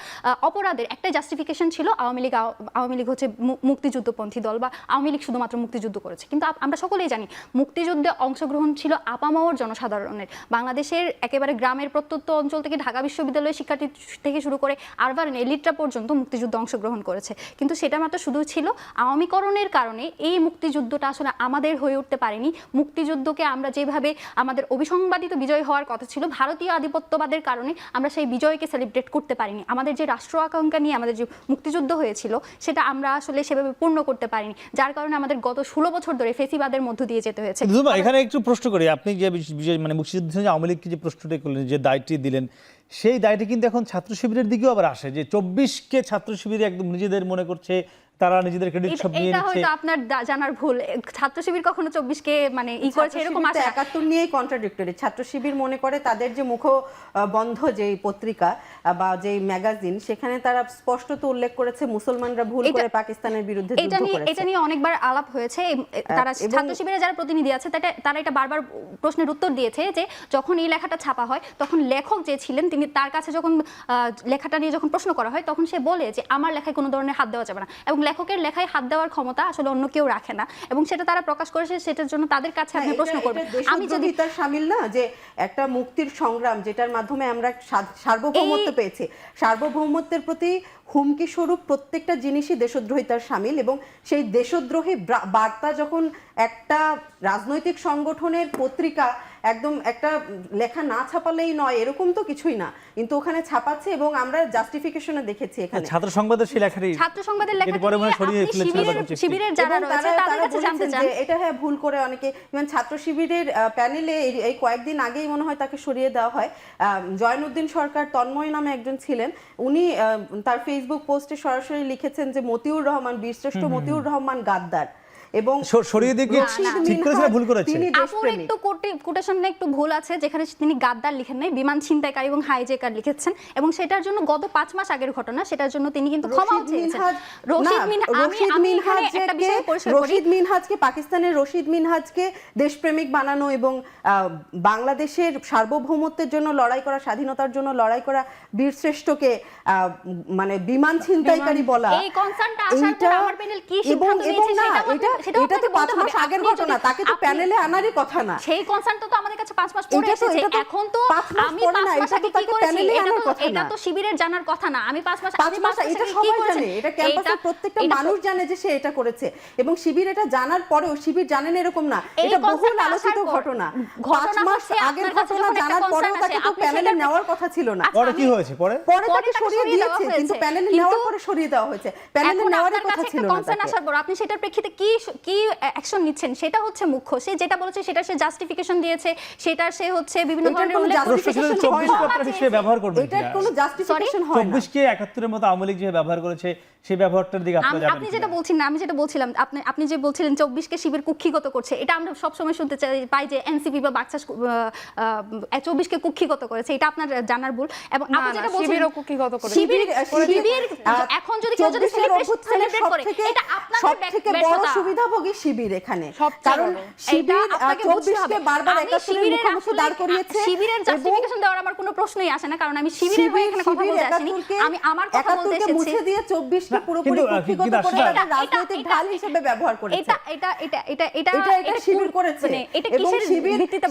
অপরাধের একটা জাস্টিফিকেশন ছিল আওয়ামী লীগ হচ্ছে মুক্তিযুদ্ধপন্থী দল, বা আওয়ামী লীগ শুধুমাত্র মুক্তিযুদ্ধ করেছে। কিন্তু আমরা সকলেই জানি মুক্তিযুদ্ধে অংশগ্রহণ ছিল আপামর জনসাধারণের। বাংলাদেশের একেবারে গ্রামের প্রত্যন্ত অঞ্চল থেকে ঢাকা বিশ্ববিদ্যালয়ের শিক্ষার্থী থেকে শুরু করে আরবান এলিটরা পর্যন্ত মুক্তিযুদ্ধে অংশগ্রহণ করেছে। কিন্তু সেটা মাত্র শুধু ছিল আওয়ামীকরণের কারণে এই মুক্তিযুদ্ধটা আসলে আমাদের হয়ে উঠতে পারেনি। মুক্তিযুদ্ধকে আমরা যেভাবে আমাদের অবিসংবাদিত বিজয় হওয়ার কথা ছিল, ভারতীয় আধিপত্যবাদের কারণে আমরা সেই বিজয়কে সেলিব্রেট করতে পারিনি। আমাদের যে রাষ্ট্র আকাঙ্ক্ষা নিয়ে আমাদের যে মুক্তিযুদ্ধ হয়েছিল, সেটা আমরা আসলে সেভাবে পূর্ণ করতে পারিনি, যার কারণে আমাদের গত 16 বছর ধরে ফেসিবাদের মধ্য দিয়ে যেতে হয়েছে। জুমা, এখানে একটু প্রশ্ন করি, আপনি যে মানে মুক্তিযুদ্ধ আওয়ামী লীগকে যে প্রশ্নটি করলেন, যে দায়টি দিলেন, সেই দায়টি কিন্তু এখন ছাত্র শিবিরের দিকেও আবার আসে, যে 24-কে ছাত্র শিবির একদম নিজেদের মনে করছে, তারা নিজেদের ক্রেডিট সব নিয়ে এটা নিচ্ছে। হয়তো আপনার জানার ভুল। ছাত্র শিবির কখনো 24-কে মানে করেছে এরকম আসে না। 71 নিয়েই কন্ট্রাডিক্টরি। ছাত্র শিবির মনে করে তাদের যে বন্ধ যে পত্রিকা বা যে ম্যাগাজিন, সেখানে তারা স্পষ্টত উল্লেখ করেছে মুসলমানরা ভুল করে পাকিস্তানের বিরুদ্ধে যুদ্ধ করেছে। এটা নিয়ে অনেকবার আলাপ হয়েছে। তারা ছাত্র শিবিরের যারা প্রতিনিধি আছে তারা এটা বারবার প্রশ্নের উত্তর দিয়েছে যে যখন এই লেখাটা ছাপা হয়, তখন লেখক যে ছিলেন তিনি, তার কাছে যখন লেখাটা নিয়ে যখন প্রশ্ন করা হয়, তখন সে বলে যে আমার লেখায় কোনো ধরনের হাত দেওয়া যাবে না, এবং লেখকের লেখায় হাত দেওয়ার ক্ষমতা আসলে অন্য কেউ রাখে না, এবং সেটা তারা প্রকাশ করেছে। সেটার জন্য তাদের কাছে আপনি প্রশ্ন করবেন। আমি যদি তার শামিল না, যে একটা মুক্তির সংগ্রাম যেটার মাধ্যমে আমরা সার্বভৌমত্ব পেয়েছি, সার্বভৌমত্বের প্রতি হুমকি স্বরূপ প্রত্যেকটা জিনিসই দেশদ্রোহিতার শামিল, এবং সেই দেশদ্রোহী বার্তা যখন একটা রাজনৈতিক সংগঠনের পত্রিকা একদম একটা লেখা না ছাপালেই নয় এরকম তো কিছুই না, কিন্তু ওখানে ছাপাচ্ছে এবং আমরা জাস্টিফিকেশনে দেখেছি এখানে ছাত্র সংবাদের সেই লেখাটি ছাত্র সংবাদের লেখাটি এটি পরে মনে হয় নিয়ে সরিয়ে আপনি ফেলেছিল বা কিছু একটি। শিবিরের যারা এবং রয়েছে তাদের কাছে জানতে বলেছেন চান। যে এটা হ্যাঁ ভুল করে অনেকে, যেমন ছাত্র শিবিরের প্যানেলে এই কয়েকদিন আগেই মনে হয় তাকে সরিয়ে দেওয়া হয়। জয়নুদ্দিন সরকার তন্ময় নামে একজন ছিলেন, উনি তার ফেসবুক পোস্টে সরাসরি লিখেছেন যে মতিউর রহমান, বীরশ্রেষ্ঠ মতিউর রহমান গাদ্দার, এবং সরিয়ে দিয়ে কি ঠিক করেছে না ভুল করেছে? তিনি আপুর দেশপ্রেমিক। একটু কোটেশনে একটু ভুল আছে, যেখানে তিনি গাদ্দার লিখেন নাই, বিমান ছিনতাইকারী এবং হাইজেকার লিখেছেন, এবং সেটার জন্য গত 5 মাস আগের ঘটনা, সেটার জন্য তিনি কিন্তু ক্ষমাও চেয়েছেন। রশিদ মিনহাজকে পাকিস্তানের রশিদ মিনহাজকে দেশপ্রেমিক বানানো এবং বাংলাদেশের সার্বভৌমত্বের জন্য লড়াই করা, স্বাধীনতার জন্য লড়াই করা বীরশ্রেষ্ঠকে মানে বিমান ছিনতাইকারী বলা, এই কনসার্নটা আসার পর আমার প্যানেল কি সিদ্ধান্ত নিয়েছে এটা তো 5 মাস আগের ঘটনা, তাকে তো প্যানেলে আনারই কথা না। সেই কনসার্নটা তো আমাদের কাছে 5 মাস পরে এসেছে। এখন তো আমি 5 মাস আগে কি করেছি এটা তো শিবিরের জানার কথা না। আমি 5 মাস এটা সবাই জানে, এটা ক্যাম্পাসের প্রত্যেকটা মানুষ জানে যে সে এটা করেছে, এবং শিবির এটা জানার পরেও শিবির জানেন এরকম না, এটা বহুল আলোচিত ঘটনা। 5 মাস আগের ঘটনা জানার পরেও তাকে তো প্যানেলে নেওয়ার কথা ছিল না। পরে কি হয়েছে? পরে তাকে সরিয়ে দিয়েছে, কিন্তু প্যানেলে নেওয়ার পরে সরিয়ে দেওয়া হয়েছে। প্যানেলে নেওয়ার কথা ছিল না। কনসার্ন আসার পর আপনি সেটার প্রেক্ষিতে কি অ্যাকশন নিচ্ছেন সেটা হচ্ছে মুখ্য। সে যেটা বলেছে সেটা সে জাস্টিফিকেশন দিয়েছে, সেটা সে হচ্ছে বিভিন্ন ধরনের উল্লেখ করেছে। 24 আপনারা হিসেবে ব্যবহার করবেন, এটা কোনো জাস্টিফিকেশন হয় না। 24 কে 71 এর মতো আওয়ামী লীগ যে ব্যবহার করেছে সেই ব্যবহারটার দিকে আপনারা যাবেন। আপনি যেটা বলছেন না, আমি যেটা বলছিলাম, আপনি যে বলছিলেন 24 কে শিবির কুক্ষিগত করছে, এটা আমরা সব সময় শুনতে পাই যে এনসিপি বা বাকশাস 24 কে কুক্ষিগত করেছে, এটা আপনার জানার ভুল। এবং আপনি যেটা বলছেন শিবিরও কুক্ষিগত করেছে। শিবির এখন যদি কেউ যদি সেলিব্রেট করে, এটা আপনাদের সবথেকে বড় সুবিধাভোগী শিবির এখানে, কারণ শিবির 24 কে বারবার একাত্তরের মুখোমুখি দাঁড় করিয়েছে। শিবিরের জাস্টিফিকেশন দেওয়ার আমার কোনো প্রশ্নই আসে না, কারণ আমি শিবিরের হয়ে এখানে কথা বলতে আসিনি, আমি আমার কথা বলতে এসেছি। মুছে দিয়ে 24 কে পুরোপুরি কুক্ষিগত করে এটা রাজনৈতিক ঢাল হিসেবে ব্যবহার করেছে। এটা শিবির করেছে, এবং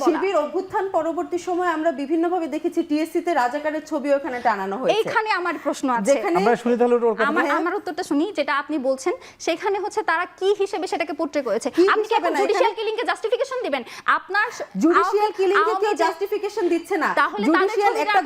শিবির অভ্যুত্থান পরবর্তী সময় আমরা বিভিন্নভাবে দেখেছি টিএসসি তে রাজাকারের ছবি ওখানে টানানো হয়েছে। এইখানে আমার প্রশ্ন আছে, যেখানে আমরা শুনি তাহলে ওর কথা। আমার উত্তরটা শুনি, যেটা আপনি বলছেন সেখানে হচ্ছে তারা কি হিসেবে সেটাকে পোর্ট্রে করেছে। আপনি কি এখন জুডিশিয়াল কিলিং কে জাস্টিফিকেশন দিবেন? আপনার জুডিশিয়াল কিলিং কে কেউ জাস্টিফিকেশন দিচ্ছে না। জুডিশিয়াল একটা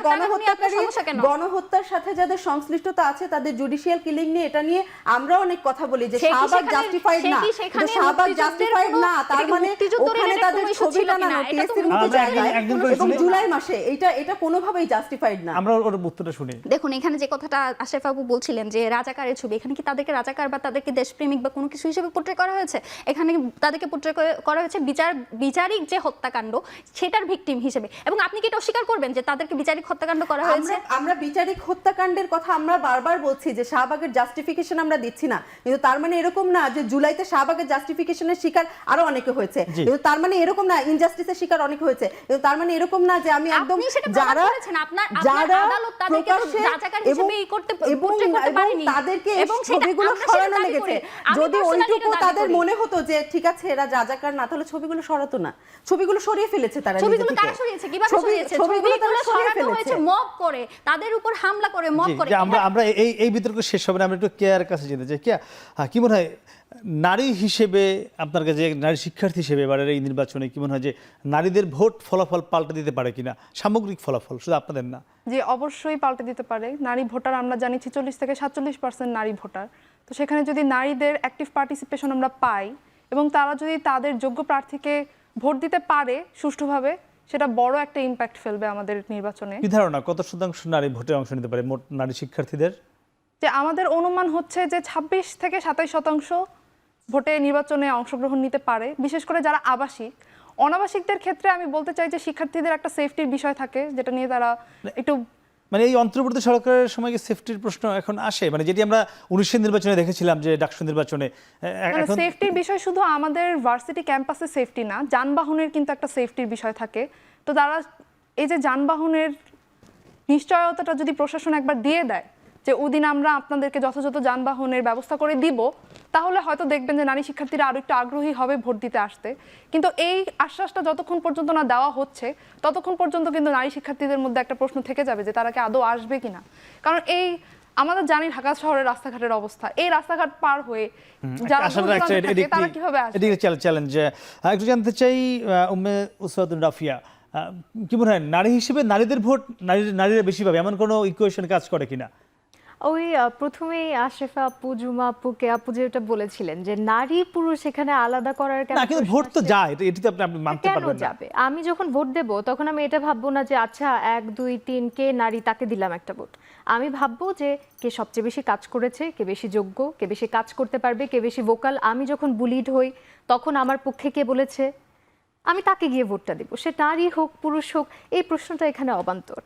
গণহত্যার সাথে যাদের সংশ্লিষ্টতা আছে তাদের জুডিশিয়াল কিলিং নিয়ে, এটা নিয়ে আমরা অনেক কথা বলি যে শাহবাগ জাস্টিফাইড না, কিন্তু শাহবাগ জাস্টিফাইড না তার মানে ওখানে তাদের ছবি টানানো টিএসসির মতো জায়গায় এবং জুলাই মাসে এটা কোনোভাবেই জাস্টিফাইড না। আমরা ওর উত্তরটা শুনি। দেখুন, এখানে যে কথাটা আশরাফ আপু বলছিলেন যে রাজাকারের ছবি, এখানে কি তাদেরকে রাজাকার বা তাদেরকে দেশপ্রেমিক বা কোনো কিছু হিসেবে পোর্ট্রে করা হয়েছে? এখানে তাদেরকে পোর্ট্রে করা হয়েছে বিচারিক যে হত্যাকাণ্ড সেটার ভিকটিম হিসেবে। এবং আপনি কি এটা অস্বীকার করবেন যে তাদেরকে বিচারিক হত্যাকাণ্ড করা হয়েছে? আমরা বিচারিক হত্যাকাণ্ডের কথা আমরা বারবার বলছি যে শাহবাগের জাস্টিফিকেশন আমরা দিচ্ছি না, কিন্তু তার মানে এরকম না যে জুলাইতে শাহবাগের জাস্টিফিকেশনের শিকার আরো অনেকে হয়েছে, কিন্তু তার মানে এরকম না ইনজাস্টিসের শিকার অনেকে হয়েছে, কিন্তু তার মানে এরকম না যে আমি একদম যারা আদালত তাদেরকে রাজাকার হিসেবে পোর্ট্রে করতে পারেনি তাদেরকে ছবিগুলো সরানো লেগেছে। যদি ওইটুকু তাদের মনে হতো যে ঠিক আছে এরা রাজাকার না, তাহলে ছবিগুলো সরাতো না। ছবিগুলো সরিয়ে ফেলেছে তারা। ছবিগুলো কারা সরিয়েছে? কিভাবে সরিয়েছে? ছবিগুলো সরানো হয়েছে মব করে, তাদের উপর হামলা করে, মব করে। আমরা এই বিতর্ক শেষ হবে না, আমরা একটু কেয়ার কাছে যেতে চাই। কি মনে হয় নারী হিসেবে আপনার কাছে, নারী শিক্ষার্থী হিসেবে এবারের এই নির্বাচনে কি মনে হয় যে নারীদের ভোট ফলাফল পাল্টে দিতে পারে কিনা, সামগ্রিক ফলাফল, শুধু আপনাদের না? যে অবশ্যই পাল্টে দিতে পারে। নারী ভোটার আমরা জানি 46 থেকে 47% নারী ভোটার, তো সেখানে যদি নারীদের অ্যাক্টিভ পার্টিসিপেশন আমরা পাই এবং তারা যদি তাদের যোগ্য প্রার্থীকে ভোট দিতে পারে সুষ্ঠুভাবে, সেটা বড় একটা ইম্প্যাক্ট ফেলবে আমাদের নির্বাচনে। কি ধারণা কত শতাংশ নারী ভোটে অংশ নিতে পারে মোট নারী শিক্ষার্থীদের? যে আমাদের অনুমান হচ্ছে যে 26 থেকে 27% ভোটে নির্বাচনে অংশগ্রহণ নিতে পারে, বিশেষ করে যারা আবাসিক। অনাবাসিকদের ক্ষেত্রে আমি বলতে চাই যে শিক্ষার্থীদের একটা সেফটির বিষয় থাকে, যেটা নিয়ে তারা একটু মানে এই অন্তর্বর্তী সরকারের সময় সেফটির প্রশ্ন এখন আসে, মানে যেটি আমরা 19 নির্বাচনে দেখেছিলাম যে ডাকসু নির্বাচনে। এখন সেফটির বিষয় শুধু আমাদের ভার্সিটি ক্যাম্পাসে সেফটি না, যানবাহনের কিন্তু একটা সেফটির বিষয় থাকে। তো তারা এই যে যানবাহনের নিশ্চয়তাটা যদি প্রশাসন একবার দিয়ে দেয় যে ওদিন আমরা আপনাদেরকে যথাযথ যানবাহনের ব্যবস্থা করে দিব, তাহলে হয়তো দেখবেন যে নারী শিক্ষার্থীরা আরো একটু আগ্রহী হবে ভোট দিতে আসতে। কিন্তু এই আশ্বাসটা যতক্ষণ পর্যন্ত না দেওয়া হচ্ছে ততক্ষণ পর্যন্ত কিন্তু নারী শিক্ষার্থীদের মধ্যে একটা প্রশ্ন থেকে যাবে যে তারা কি আদৌ আসবে কিনা। কারণ এই আমাদের জানি ঢাকা শহরের রাস্তাঘাটের অবস্থা, এই রাস্তাঘাট পার হয়ে যারা আসলে দূরদূরান্তে একটা থাকে, তারা কিভাবে আসবে? এদিকে চ্যালেঞ্জ একটু জানতে চাই উম্মে উসওয়াতুন রাফিয়া, কি মনে হয় নারী হিসেবে নারীদের ভোট নারীরা বেশি পাবে এমন কোনো ইকুয়েশন কাজ করে কিনা? ওই প্রথমেই আশরাফা আপু, জুমা আপু, কে আপু যেটা বলেছিলেন যে নারী পুরুষ এখানে আলাদা করার কেন না, কিন্তু প্রশ্ন ভোট তো আসছে? যায়, এটি তো আপনি মানতে কেন পারবেন না। যাবে? আমি যখন ভোট দেব তখন আমি এটা ভাববো না যে আচ্ছা 1 2 3 কে নারী তাকে দিলাম একটা ভোট। আমি ভাববো যে কে সবচেয়ে বেশি কাজ করেছে, কে বেশি যোগ্য, কে বেশি কাজ করতে পারবে, কে বেশি ভোকাল। আমি যখন বুলিড হই তখন আমার পক্ষে কে বলেছে, আমি তাকে গিয়ে ভোটটা দেবো। সে নারী হোক পুরুষ হোক, এই প্রশ্নটা এখানে অবান্তর।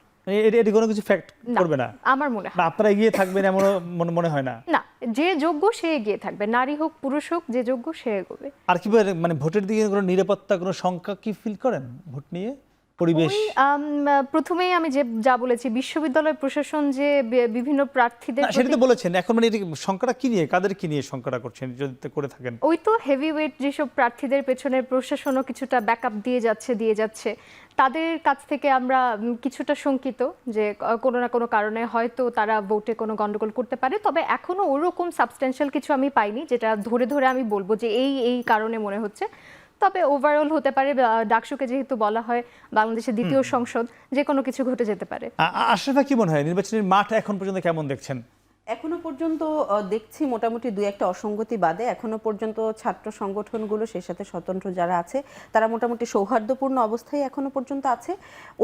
এটি কোনো কিছু ফ্যাক্ট করবে না, আমার মনে হয় না আপনারা এগিয়ে থাকবেন এমন মনে হয় না। না, যে যোগ্য সে এগিয়ে থাকবে, নারী হোক পুরুষ হোক, যে যোগ্য সে এগোবে। আর কি মানে ভোটের দিকে কোনো নিরাপত্তা, কোনো শঙ্কা কি ফিল করেন ভোট নিয়ে, পরিবেশ? প্রথমেই আমি যা বলেছি, বিশ্ববিদ্যালয় প্রশাসন যে বিভিন্ন প্রার্থীদের না, সেটা তো বলেছেন, এখন মানে এটি শঙ্কাটা কি নিয়ে, কাদের কি নিয়ে শঙ্কাটা করছেন যদি করে থাকেন? ওই তো হেভিওয়েট যেসব প্রার্থীদের পেছনে প্রশাসনও কিছুটা ব্যাকআপ দিয়ে যাচ্ছে, তাদের কাছ থেকে আমরা কিছুটা শঙ্কিত যে কোনো না কোনো কারণে হয়তো তারা ভোটে কোনো গন্ডগোল করতে পারে। তবে এখনো ওরকম সাবস্টেন্সিয়াল কিছু আমি পাইনি যেটা ধরে আমি বলবো যে এই কারণে মনে হচ্ছে। তবে ওভারঅল হতে পারে, ডাকসুকে যেহেতু বলা হয় বাংলাদেশের দ্বিতীয় সংসদ, যে কোনো কিছু ঘটে যেতে পারে। আশরাফা, কি মনে হয় নির্বাচনের মাঠ এখন পর্যন্ত কেমন দেখছেন? এখনো পর্যন্ত দেখছি মোটামুটি 2-1টা অসঙ্গতি বাদে এখনো পর্যন্ত ছাত্র সংগঠনগুলো, সেই সাথে স্বতন্ত্র যারা আছে, তারা মোটামুটি সৌহার্দ্যপূর্ণ অবস্থায় এখনো পর্যন্ত আছে।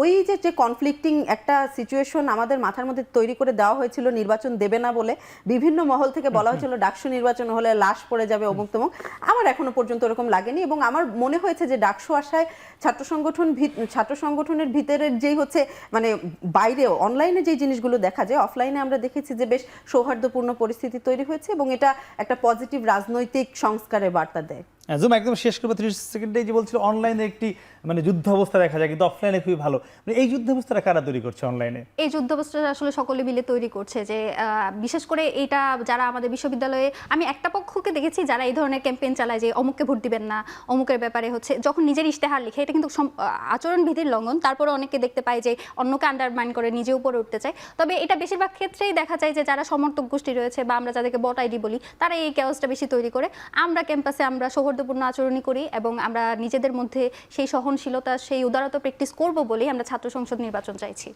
ওই যে কনফ্লিক্টিং একটা সিচুয়েশন আমাদের মাথার মধ্যে তৈরি করে দেওয়া হয়েছিল নির্বাচন দেবে না বলে, বিভিন্ন মহল থেকে বলা হয়েছিল ডাকসু নির্বাচন হলে লাশ পড়ে যাবে অমুক তমুক, আমার এখনো পর্যন্ত ওরকম লাগেনি। এবং আমার মনে হয়েছে যে ডাকসু আসায় ছাত্র সংগঠনের ভিতরের যেই হচ্ছে মানে বাইরেও অনলাইনে যে জিনিসগুলো দেখা যায়, অফলাইনে আমরা দেখেছি যে বেশ সৌহার্দ্যপূর্ণ পরিস্থিতি তৈরি হয়েছে এবং এটা একটা পজিটিভ রাজনৈতিক সংস্কারের বার্তা দেয়। জুম, একদম শেষ করবো 30 সেকেন্ডে। যে বলছিল অনলাইনে একটি মানে যুদ্ধ অবস্থা দেখা যায়, কিন্তু অফলাইনে খুবই ভালো। মানে এই যুদ্ধ অবস্থাটা কারা তৈরি করছে অনলাইনে? এই যুদ্ধ অবস্থাটা আসলে সকলে মিলে তৈরি করছে, যে বিশেষ করে এটা যারা আমাদের বিশ্ববিদ্যালয়ে, আমি একটা পক্ষকে দেখেছি যারা এই ধরনের ক্যাম্পেইন চালায় যে অমুককে ভোট দিবেন না, অমুকের ব্যাপারে হচ্ছে যখন নিজের ইশতেহার লিখে, এটা কিন্তু আচরণবিধির লঙ্ঘন। তারপরে অনেকে দেখতে পায় যে অন্যকে আন্ডারমাইন করে নিজে উপরে উঠতে চায়। তবে এটা বেশিরভাগ ক্ষেত্রেই দেখা যায় যে যারা সমর্থক গোষ্ঠী রয়েছে বা আমরা যাদেরকে বট আইডি বলি, তারা এই কেওসটা বেশি তৈরি করে। আমরা ক্যাম্পাসে আমরা সৌহার্দ্যপূর্ণ আচরণই করি এবং আমরা নিজেদের মধ্যে সেই সহনশীলতা, সেই উদারতা প্র্যাকটিস করব বলেই আমরা ছাত্র সংসদ নির্বাচন চাইছি।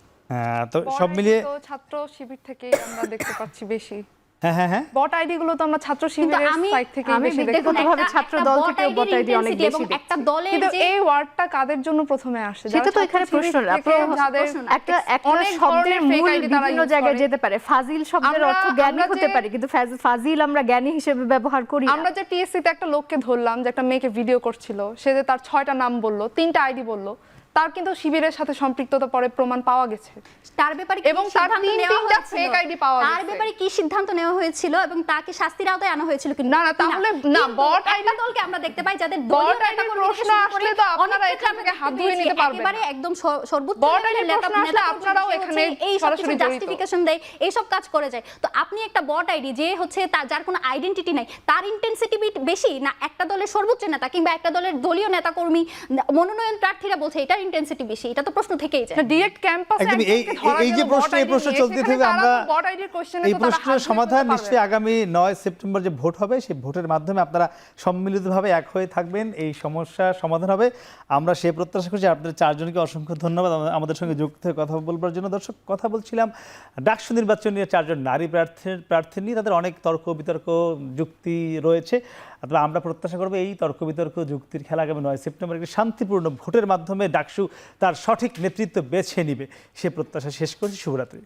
তো সব মিলিয়ে ছাত্র শিবির থেকে আমরা দেখতে পাচ্ছি বেশি। হ্যাঁ, বট আইডি গুলো তো আমরা ছাত্র শিবিরের সাইট থেকে আমি বেশি দেখি। ব্যক্তিগতভাবে ছাত্র দল থেকেও বট আইডি অনেক বেশি দেখি। একটা দলের কিন্তু যে এই ওয়ার্ডটা কাদের জন্য প্রথমে আসে? সেটা তো এখানে প্রশ্ন না, যাদের একটা অনেক শব্দের ধরনের fake মূল ID তারা বিভিন্ন use জায়গায় করে। যেতে পারে। ফাজিল শব্দের অর্থ জ্ঞানী হতে পারে, কিন্তু ফাজিল আমরা জ্ঞানী হিসেবে ব্যবহার করি। আমরা যে টিএসসি তে একটা লোককে ধরলাম যে একটা মেয়েকে ভিডিও করছিল, সে যে তার 6টা নাম বলল, 3টা আইডি বলল, তার কিন্তু শিবিরের সাথে সম্পৃক্ততা পরে প্রমাণ পাওয়া গেছে। তার ব্যাপারে এবং তার 3টা ফেক আইডি পাওয়া গেছে। তার ব্যাপারে কি সিদ্ধান্ত নেওয়া হয়েছিল এবং তাকে শাস্তির আওতায় আনা হয়েছিল কি না, তাহলে না, বট আইডি দলকে আমরা দেখতে পাই যাদের বট আইডির প্রশ্ন আসলে তো আপনারা এখান থেকে হাত ধুয়ে নিতে পারবেন একেবারে একদম সর্বোচ্চ বট আইডির প্রশ্ন আসলে আপনারাও এখানে এই সরাসরি জড়িত। জাস্টিফিকেশন দেয়, এই সব কাজ করে যায়। তো আপনি একটা বট আইডি যে হচ্ছে যার কোনো আইডেন্টিটি নাই, তার ইন্টেন্সিটি বেশি না একটা দলের সর্বোচ্চ নেতা কিংবা একটা দলের দলীয় নেতা কর্মী মনোনয়ন প্রার্থীরা বলছে এটার ইন্টেন্সিটি বেশি? এটা তো প্রশ্ন থেকেই যায়। ডিরেক্ট ক্যাম্পাসে একদম এই যে প্রশ্ন চলতে থেকে আমরা এই প্রশ্নের সমাধান নিশ্চয়ই আগামী 9 সেপ্টেম্বর যে ভোট হবে, সেই ভোটের মাধ্যমে আপনারা সম্মিলিতভাবে এক হয়ে থাকবেন, এই সমস্যা সমাধান হবে। আমরা সেই প্রত্যাশা করছি। আপনাদের চারজনকে অসংখ্য ধন্যবাদ আমাদের সঙ্গে যুক্ত হয়ে কথা বলবার জন্য। দর্শক, কথা বলছিলাম ডাকসু নির্বাচন নিয়ে, 4জন নারী প্রার্থী নিয়ে তাদের অনেক তর্ক বিতর্ক যুক্তি রয়েছে। তবে আমরা প্রত্যাশা করবো এই তর্ক বিতর্ক যুক্তির খেলা আগামী 9 সেপ্টেম্বর একটি শান্তিপূর্ণ ভোটের মাধ্যমে ডাকসু তার সঠিক নেতৃত্ব বেছে নিবে, সে প্রত্যাশা শেষ করছি। শুভরাত্রি।